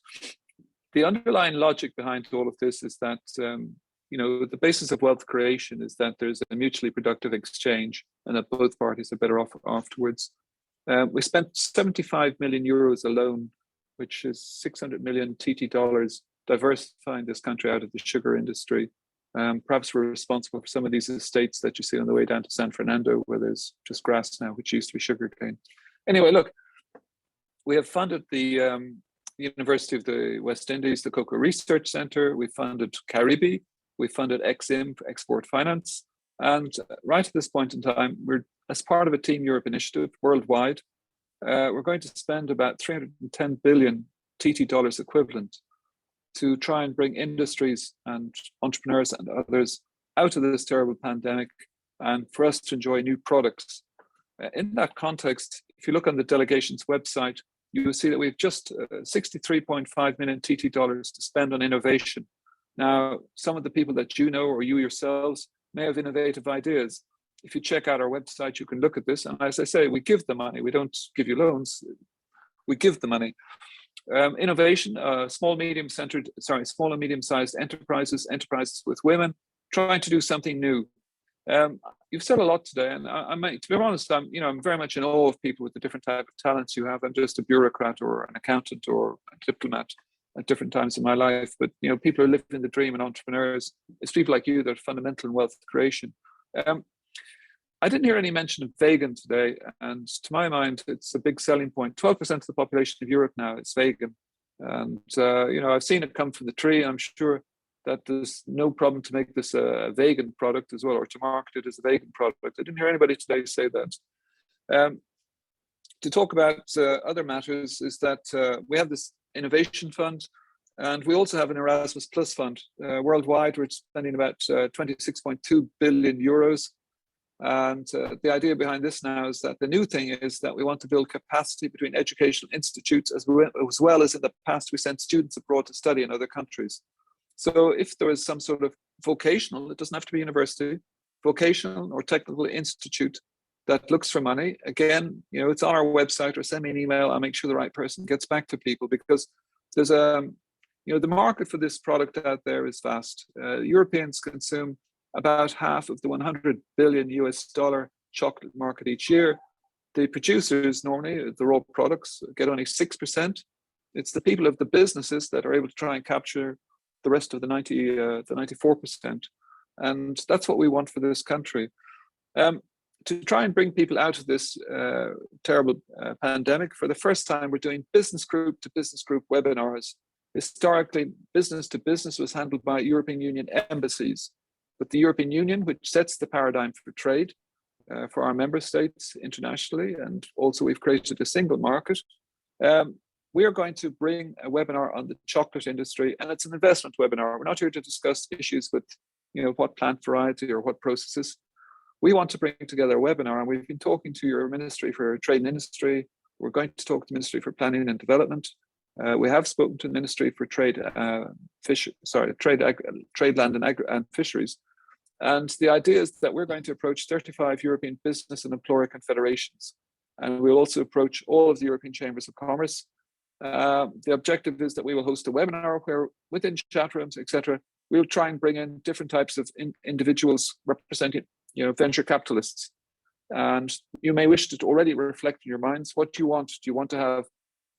Speaker 7: the underlying logic behind all of this is that the basis of wealth creation is that there's a mutually productive exchange and that both parties are better off afterwards. We spent 75 million euros alone, which is 600 million TT dollars, diversifying this country out of the sugar industry. Perhaps we're responsible for some of these estates that you see on the way down to San Fernando, where there's just grass now, which used to be sugarcane. Anyway, look, we have funded the University of the West Indies, the Cocoa Research Center. We funded Caribe. We funded Exim, Export Finance. And right at this point in time, we're, as part of a Team Europe initiative worldwide, we're going to spend about 310 billion TT dollars equivalent to try and bring industries and entrepreneurs and others out of this terrible pandemic and for us to enjoy new products. In that context, if you look on the delegation's website, you will see that we've just 63.5 million TT dollars to spend on innovation. Now, some of the people that you know or you yourselves may have innovative ideas. If you check out our website, you can look at this. And as I say, we give the money. We don't give you loans. We give the money. Innovation, small and medium-sized enterprises, enterprises with women, trying to do something new. You've said a lot today, and to be honest, I'm very much in awe of people with the different type of talents you have. I'm just a bureaucrat or an accountant or a diplomat at different times in my life. But people are living the dream and entrepreneurs. It's people like you that are fundamental in wealth creation. I didn't hear any mention of vegan today, and to my mind, it's a big selling point. 12% of the population of Europe now is vegan, and I've seen it come from the tree. I'm sure that there's no problem to make this a vegan product as well, or to market it as a vegan product. I didn't hear anybody today say that. To talk about other matters is that we have this innovation fund, and we also have an Erasmus Plus fund. Worldwide, we're spending about 26.2 billion euros. And the idea behind this now is that the new thing is that we want to build capacity between educational institutes as well as in the past we sent students abroad to study in other countries. So if there is some sort of vocational, it doesn't have to be university, vocational or technical institute that looks for money, again, it's on our website, or send me an email. I'll make sure the right person gets back to people, because there's the market for this product out there is vast. Europeans consume about half of the $100 billion US chocolate market each year. The producers normally, the raw products, get only 6%. It's the people of the businesses that are able to try and capture the rest of the 94%. And that's what we want for this country. To try and bring people out of this terrible pandemic, for the first time, we're doing business group to business group webinars. Historically, business to business was handled by European Union embassies. But the European Union, which sets the paradigm for trade for our member states internationally, and also we've created a single market, we are going to bring a webinar on the chocolate industry, and it's an investment webinar. We're not here to discuss issues with what plant variety or what processes. We want to bring together a webinar, and we've been talking to your Ministry for Trade and Industry. We're going to talk to the Ministry for Planning and Development. We have spoken to the Ministry for Trade, Trade, Land and Fisheries. And the idea is that we're going to approach 35 European business and employer confederations. And we'll also approach all of the European Chambers of Commerce. The objective is that we will host a webinar where within chat rooms, etc., we'll try and bring in different types of individuals representing, venture capitalists. And you may wish to already reflect in your minds what do you want. Do you want to have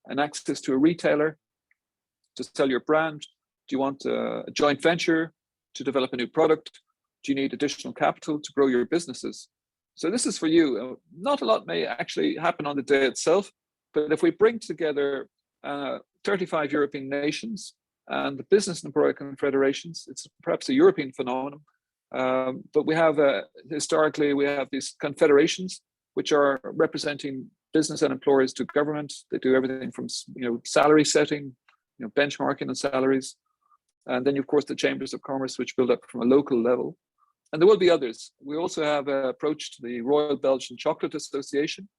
Speaker 7: an access to a retailer to sell your brand? Do you want a joint venture to develop a new product? Do you need additional capital to grow your businesses? So this is for you. Not a lot may actually happen on the day itself, but if we bring together 35 European nations and the business and employer confederations, it's perhaps a European phenomenon. But we have historically, we have these confederations which are representing business and employers to government. They do everything from salary setting, benchmarking on salaries, and then of course the chambers of commerce, which build up from a local level. And there will be others. We also have approached the Royal Belgian Chocolate Association.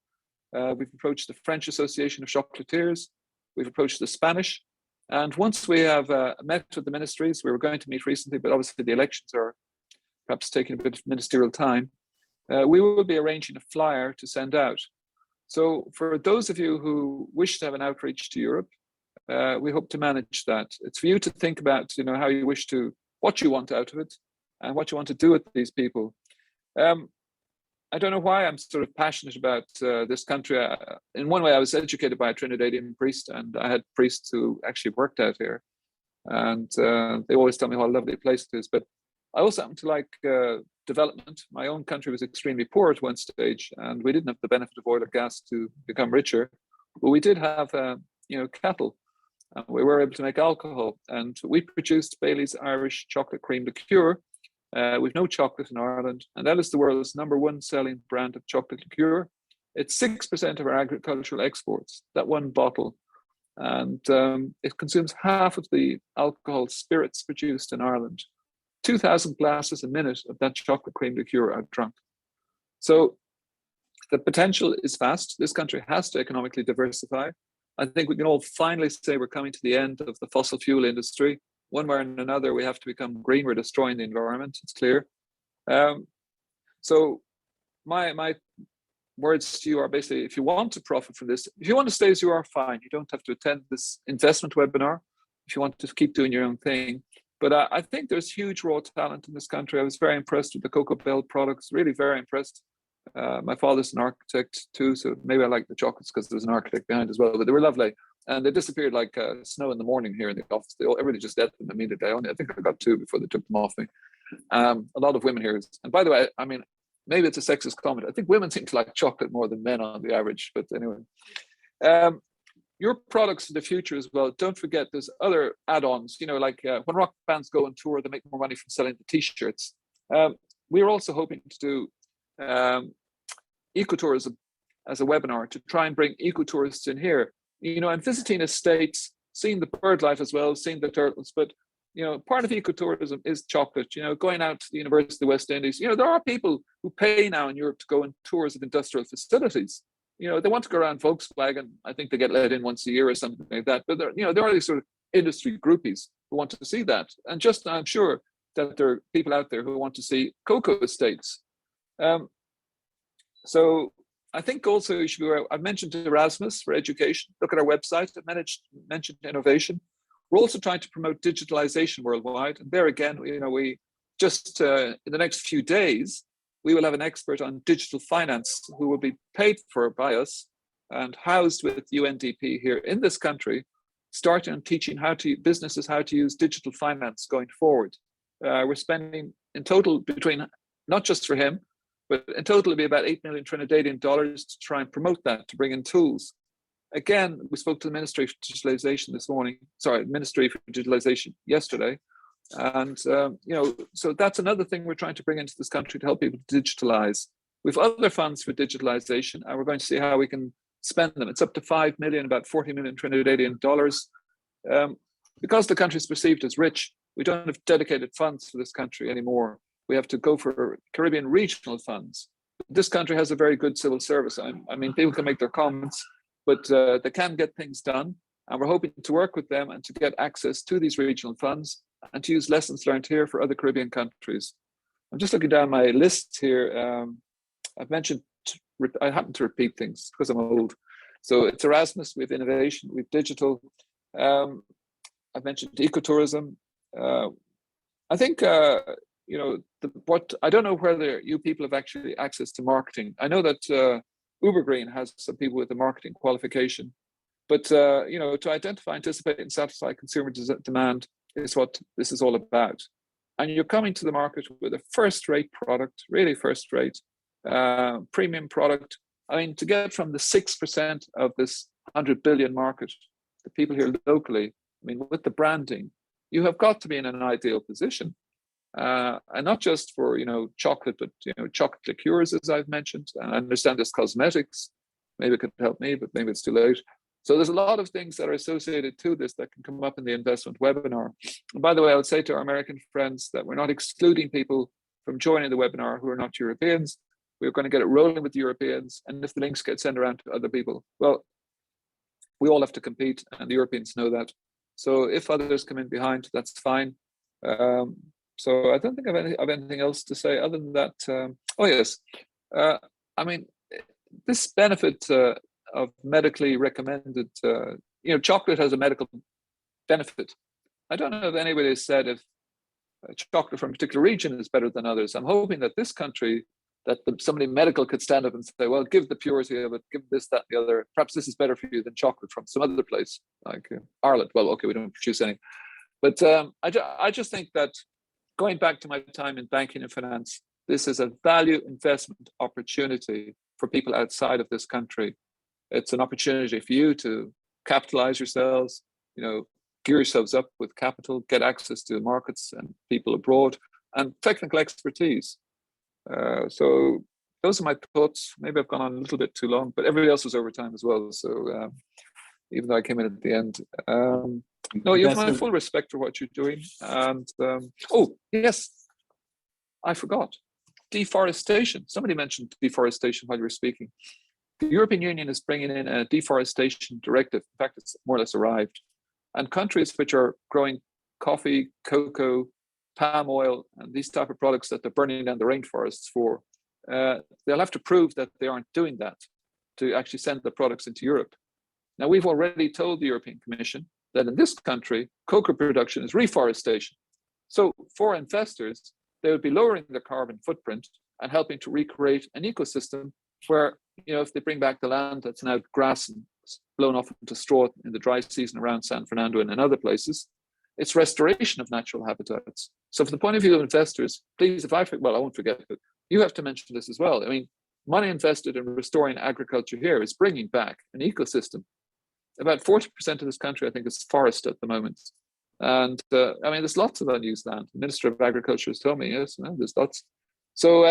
Speaker 7: We've approached the French Association of Chocolatiers. We've approached the Spanish. And once we have met with the ministries, we were going to meet recently, but obviously the elections are perhaps taking a bit of ministerial time. We will be arranging a flyer to send out. So for those of you who wish to have an outreach to Europe, we hope to manage that. It's for you to think about, how you wish to, what you want out of it, and what you want to do with these people. I don't know why I'm sort of passionate about this country. In one way, I was educated by a Trinidadian priest, and I had priests who actually worked out here. And they always tell me what a lovely place it is. But I also happen to like development. My own country was extremely poor at one stage, and we didn't have the benefit of oil or gas to become richer. But we did have, cattle. And we were able to make alcohol. And we produced Bailey's Irish chocolate cream liqueur. We've no chocolate in Ireland, and that is the world's #1 selling brand of chocolate liqueur. It's 6% of our agricultural exports, that one bottle. And it consumes half of the alcohol spirits produced in Ireland. 2,000 glasses a minute of that chocolate cream liqueur are drunk. So the potential is vast. This country has to economically diversify. I think we can all finally say we're coming to the end of the fossil fuel industry. One way or another, we have to become green. We're destroying the environment, it's clear. So my words to you are basically, if you want to profit from this, if you want to stay as you are, fine. You don't have to attend this investment webinar if you want to keep doing your own thing. But I think there's huge raw talent in this country. I was very impressed with the Cocobel products, really very impressed. My father's an architect too, so maybe I like the chocolates because there's an architect behind as well, but they were lovely. And they disappeared like snow in the morning here in the office. Everybody just ate them immediately. I think I got 2 before they took them off me. A lot of women here. And by the way, I mean, maybe it's a sexist comment. I think women seem to like chocolate more than men on the average. But anyway, your products in the future as well. Don't forget there's other add-ons. Like when rock bands go on tour, they make more money from selling the T-shirts. We're also hoping to do ecotourism as a webinar to try and bring ecotourists in here. And visiting estates, seeing the bird life as well, seeing the turtles. But, part of ecotourism is chocolate, going out to the University of the West Indies. There are people who pay now in Europe to go on tours of industrial facilities. They want to go around Volkswagen. I think they get let in once a year or something like that. But there are these sort of industry groupies who want to see that. And I'm sure that there are people out there who want to see cocoa estates. So I think also you should be aware, I've mentioned Erasmus for education. Look at our website. I mentioned innovation. We're also trying to promote digitalization worldwide. And there again, we just in the next few days, we will have an expert on digital finance who will be paid for by us and housed with UNDP here in this country, starting and teaching businesses how to use digital finance going forward. We're spending in total between, not just for him, but in total, it'll be about 8 million Trinidadian dollars to try and promote that, to bring in tools. Again, we spoke to the Ministry for Digitalization Ministry for Digitalization yesterday. And, so that's another thing we're trying to bring into this country to help people digitalize. We have other funds for digitalization, and we're going to see how we can spend them. It's up to 5 million, about 40 million Trinidadian dollars. Because the country is perceived as rich, We don't have dedicated funds for this country anymore. We have to go for Caribbean regional funds. This country has a very good civil service. I mean, people can make their comments, but they can get things done. And we're hoping to work with them and to get access to these regional funds and to use lessons learned here for other Caribbean countries. I'm just looking down my list here. I've mentioned, I happen to repeat things because I'm old. So it's Erasmus, we have innovation, we have digital. I've mentioned ecotourism. I think, you know, what I don't know whether you people have actually access to marketing. I know that Ubergreen has some people with a marketing qualification, but you know, to identify, anticipate, and satisfy consumer demand is what this is all about. And you're coming to the market with a first-rate product, really first-rate, premium product. I mean, to get from the 6% of this 100 billion market, the people here locally, I mean, with the branding, you have got to be in an ideal position. And not just for, you know, chocolate, but, you know, chocolate liqueurs, as I've mentioned. And I understand there's cosmetics. Maybe it could help me, but maybe it's too late. So there's a lot of things that are associated to this that can come up in the investment webinar. And by the way, I would say to our American friends that we're not excluding people from joining the webinar who are not Europeans. We're going to get it rolling with the Europeans. And if the links get sent around to other people, well, we all have to compete, and the Europeans know that. So if others come in behind, that's fine. So I don't think I have anything else to say other than that. Oh yes, I mean, this benefit of medically recommended, you know, chocolate has a medical benefit. I don't know if anybody has said if chocolate from a particular region is better than others. I'm hoping that this country, that somebody medical could stand up and say, well, give the purity of it, give this, that, the other. Perhaps this is better for you than chocolate from some other place, like Ireland. Well, okay, we don't produce any. But I just think that going back to my time in banking and finance, this is a value investment opportunity for people outside of this country. It's an opportunity for you to capitalize yourselves, you know, gear yourselves up with capital, get access to markets and people abroad, and technical expertise. So those are my thoughts. Maybe I've gone on a little bit too long, but everybody else was over time as well. So even though I came in at the end, no, you have my full respect for what you're doing. And oh yes, I forgot deforestation. Somebody mentioned deforestation while you were speaking. The European Union is bringing in a deforestation directive. In fact, it's more or less arrived. And countries which are growing coffee, cocoa, palm oil, and these type of products that they're burning down the rainforests for, they'll have to prove that they aren't doing that to actually send the products into Europe. Now, we've already told the European Commission that in this country, cocoa production is reforestation. So for investors, they would be lowering their carbon footprint and helping to recreate an ecosystem where, you know, if they bring back the land that's now grass and blown off into straw in the dry season around San Fernando and in other places, it's restoration of natural habitats. So from the point of view of investors, please, if I won't forget, but you have to mention this as well. I mean, money invested in restoring agriculture here is bringing back an ecosystem. About 40% of this country, I think, is forest at the moment. And I mean, there's lots of unused land. The Minister of Agriculture has told me, yes, there's lots. So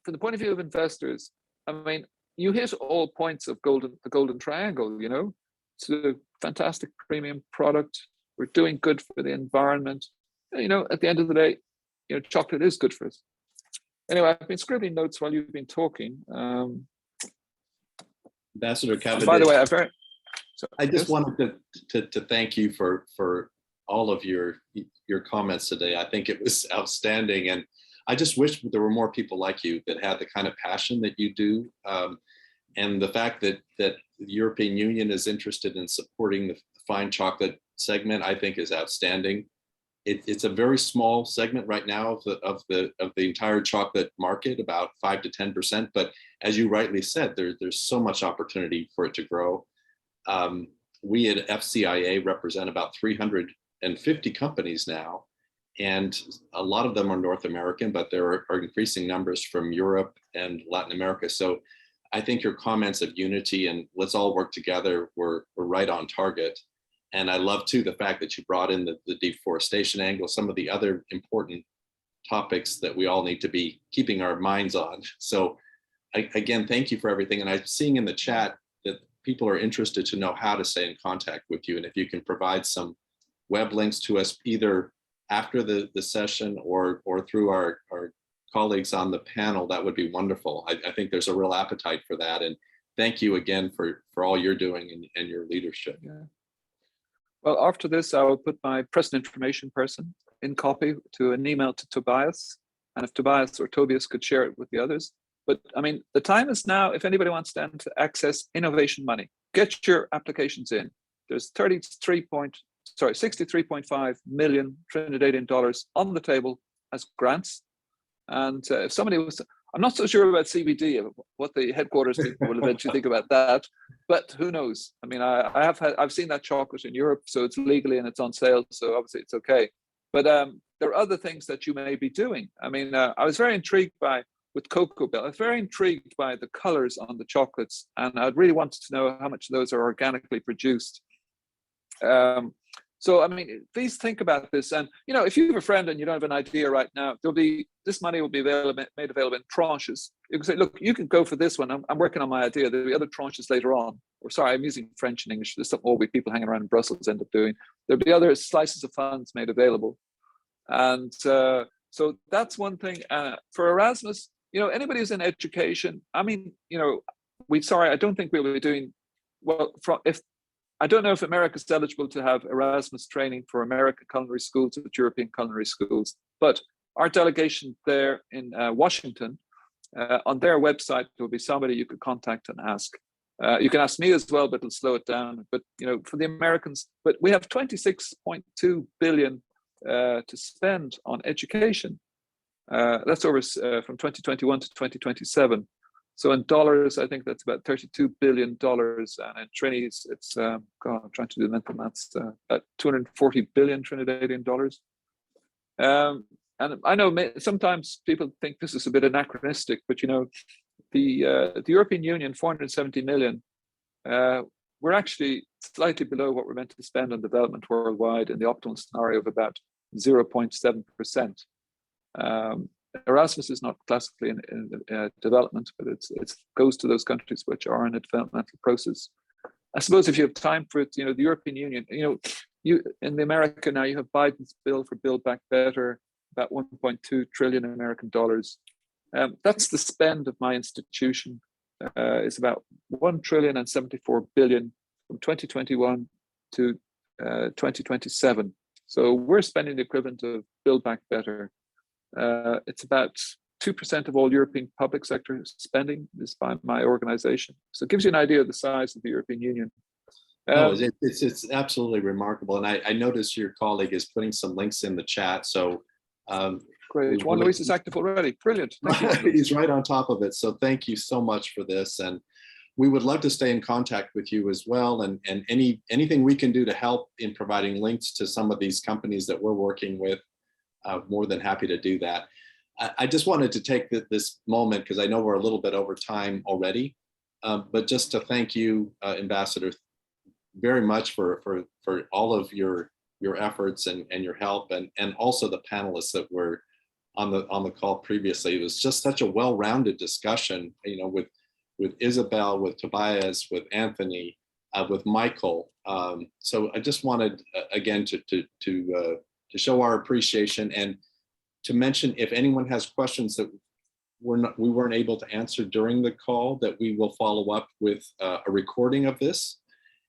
Speaker 7: from the point of view of investors, I mean, you hit all points of the golden triangle, you know. It's a fantastic premium product. We're doing good for the environment. You know, at the end of the day, you know, chocolate is good for us. Anyway, I've been scribbling notes while you've been talking.
Speaker 1: Ambassador Cavendish.
Speaker 7: By the way,
Speaker 1: I just wanted to thank you for all of your comments today. I think it was outstanding, and I just wish there were more people like you that had the kind of passion that you do, and the fact that the European Union is interested in supporting the fine chocolate segment, I think, is outstanding. It's a very small segment right now of the entire chocolate market, about 5 to 10%. But as you rightly said, there's so much opportunity for it to grow. We at FCIA represent about 350 companies now, and a lot of them are North American, but there are increasing numbers from Europe and Latin America. So I think your comments of unity and let's all work together were right on target. And I love too the fact that you brought in the deforestation angle, some of the other important topics that we all need to be keeping our minds on. So again, thank you for everything. And I'm seeing in the chat that people are interested to know how to stay in contact with you. And if you can provide some web links to us, either after the session or through our colleagues on the panel, that would be wonderful. I think there's a real appetite for that. And thank you again for all you're doing and your leadership.
Speaker 7: Yeah. Well, after this, I will put my present information person in copy to an email to Tobias. And if Tobias or Tobias could share it with the others. But I mean, the time is now, if anybody wants to access innovation money, get your applications in. There's 63.5 million Trinidadian dollars on the table as grants. And if somebody was, I'm not so sure about CBD, what the headquarters people will eventually think about that, but who knows? I mean, I've seen that chocolate in Europe, so it's legally and it's on sale, so obviously it's okay. But there are other things that you may be doing. I mean, I was very intrigued with Cocobel. I was very intrigued by the colors on the chocolates, and I'd really wanted to know how much of those are organically produced. So, I mean, please think about this. And, you know, if you have a friend and you don't have an idea right now, this money will be made available in tranches. You can say, look, you can go for this one. I'm working on my idea. There'll be other tranches later on. Or sorry, I'm using French and English. There's something all we people hanging around in Brussels end up doing. There'll be other slices of funds made available. And so that's one thing. For Erasmus, you know, anybody who's in education, I mean, you know, I don't think we'll be doing, well, I don't know if America's eligible to have Erasmus training for American culinary schools or European culinary schools, but our delegation there in Washington, on their website, there will be somebody you could contact and ask. You can ask me as well, but it'll slow it down. But, you know, for the Americans, but we have 26.2 billion to spend on education. That's over from 2021 to 2027. So in dollars, I think that's about $32 billion. And in Trinis, it's, God, I'm trying to do the mental maths, about 240 billion Trinidadian dollars. And I know sometimes people think this is a bit anachronistic, but, you know, the European Union, 470 million, we're actually slightly below what we're meant to spend on development worldwide in the optimal scenario of about 0.7%. Erasmus is not classically in development, but it goes to those countries which are in a developmental process. I suppose if you have time for it, you know, the European Union, you know, in the America now, you have Biden's bill for Build Back Better, about 1.2 trillion American dollars. That's the spend of my institution. It's about 1.074 trillion from 2021 to 2027. So we're spending the equivalent of Build Back Better. It's about 2% of all European public sector spending is by my organization. So it gives you an idea of the size of the European Union.
Speaker 1: It's absolutely remarkable. And I noticed your colleague is putting some links in the chat. So
Speaker 7: great. Juan Luis is active already. Brilliant. Thank you.
Speaker 1: He's right on top of it. So thank you so much for this. And we would love to stay in contact with you as well. And anything we can do to help in providing links to some of these companies that we're working with, more than happy to do that. I just wanted to take this moment because I know we're a little bit over time already, but just to thank you, Ambassador, very much for all of your efforts and your help, and also the panelists that were on the call previously. It was just such a well-rounded discussion, you know, with Isabel, with Tobias, with Anthony, with Michael. So I just wanted again to show our appreciation and to mention if anyone has questions that we weren't able to answer during the call, that we will follow up with a recording of this,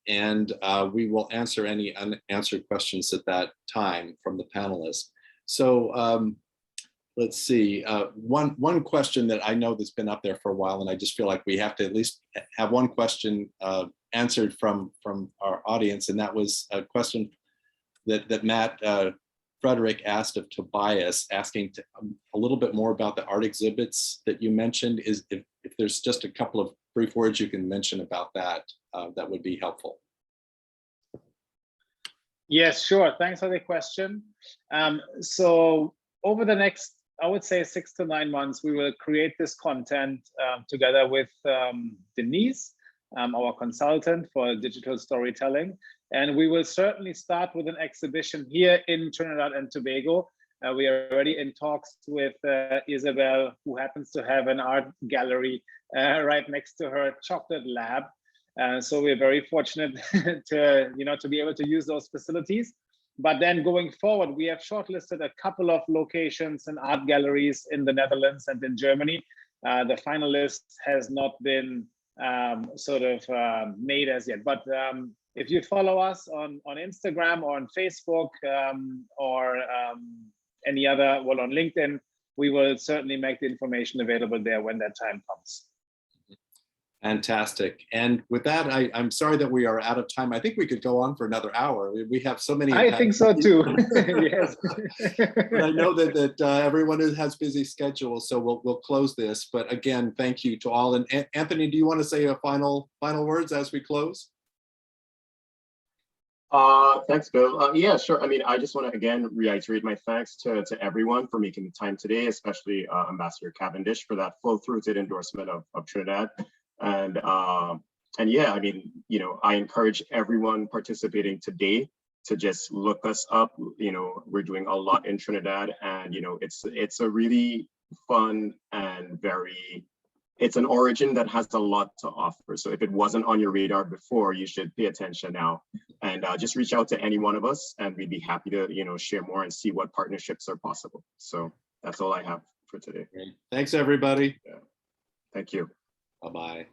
Speaker 1: and we will answer any unanswered questions at that time from the panelists. So let's see, one question that I know that's been up there for a while, and I just feel like we have to at least have one question answered from our audience, and that was a question that Matt Frederick asked of Tobias, asking a little bit more about the art exhibits that you mentioned. If there's just a couple of brief words you can mention about that, that would be helpful.
Speaker 6: Yes, sure. Thanks for the question. So over the next, I would say 6 to 9 months, we will create this content together with Denise, our consultant for digital storytelling. And we will certainly start with an exhibition here in Trinidad and Tobago. We are already in talks with Isabel, who happens to have an art gallery right next to her chocolate lab. So we're very fortunate to be able to use those facilities. But then going forward, we have shortlisted a couple of locations and art galleries in the Netherlands and in Germany. The final list has not been made as yet. But if you follow us on Instagram or on Facebook or any other, well, on LinkedIn, we will certainly make the information available there when that time comes.
Speaker 1: Fantastic. And with that, I'm sorry that we are out of time. I think we could go on for another hour. We have so many.
Speaker 6: I think so too. Yes.
Speaker 1: But I know that everyone has busy schedules, so we'll close this. But again, thank you to all. And Anthony, do you want to say a final words as we close?
Speaker 3: Thanks, Bill. Yeah, sure. I mean, I just want to again reiterate my thanks to everyone for making the time today, especially Ambassador Cavendish for that full-throated endorsement of Trinidad. And yeah, I mean, you know, I encourage everyone participating today to just look us up. You know, we're doing a lot in Trinidad, and you know, it's a really fun and it's an origin that has a lot to offer. So if it wasn't on your radar before, you should pay attention now, and just reach out to any one of us, and we'd be happy to, you know, share more and see what partnerships are possible. So that's all I have for today.
Speaker 1: Great. Thanks, everybody.
Speaker 3: Yeah. Thank you.
Speaker 1: Bye-bye.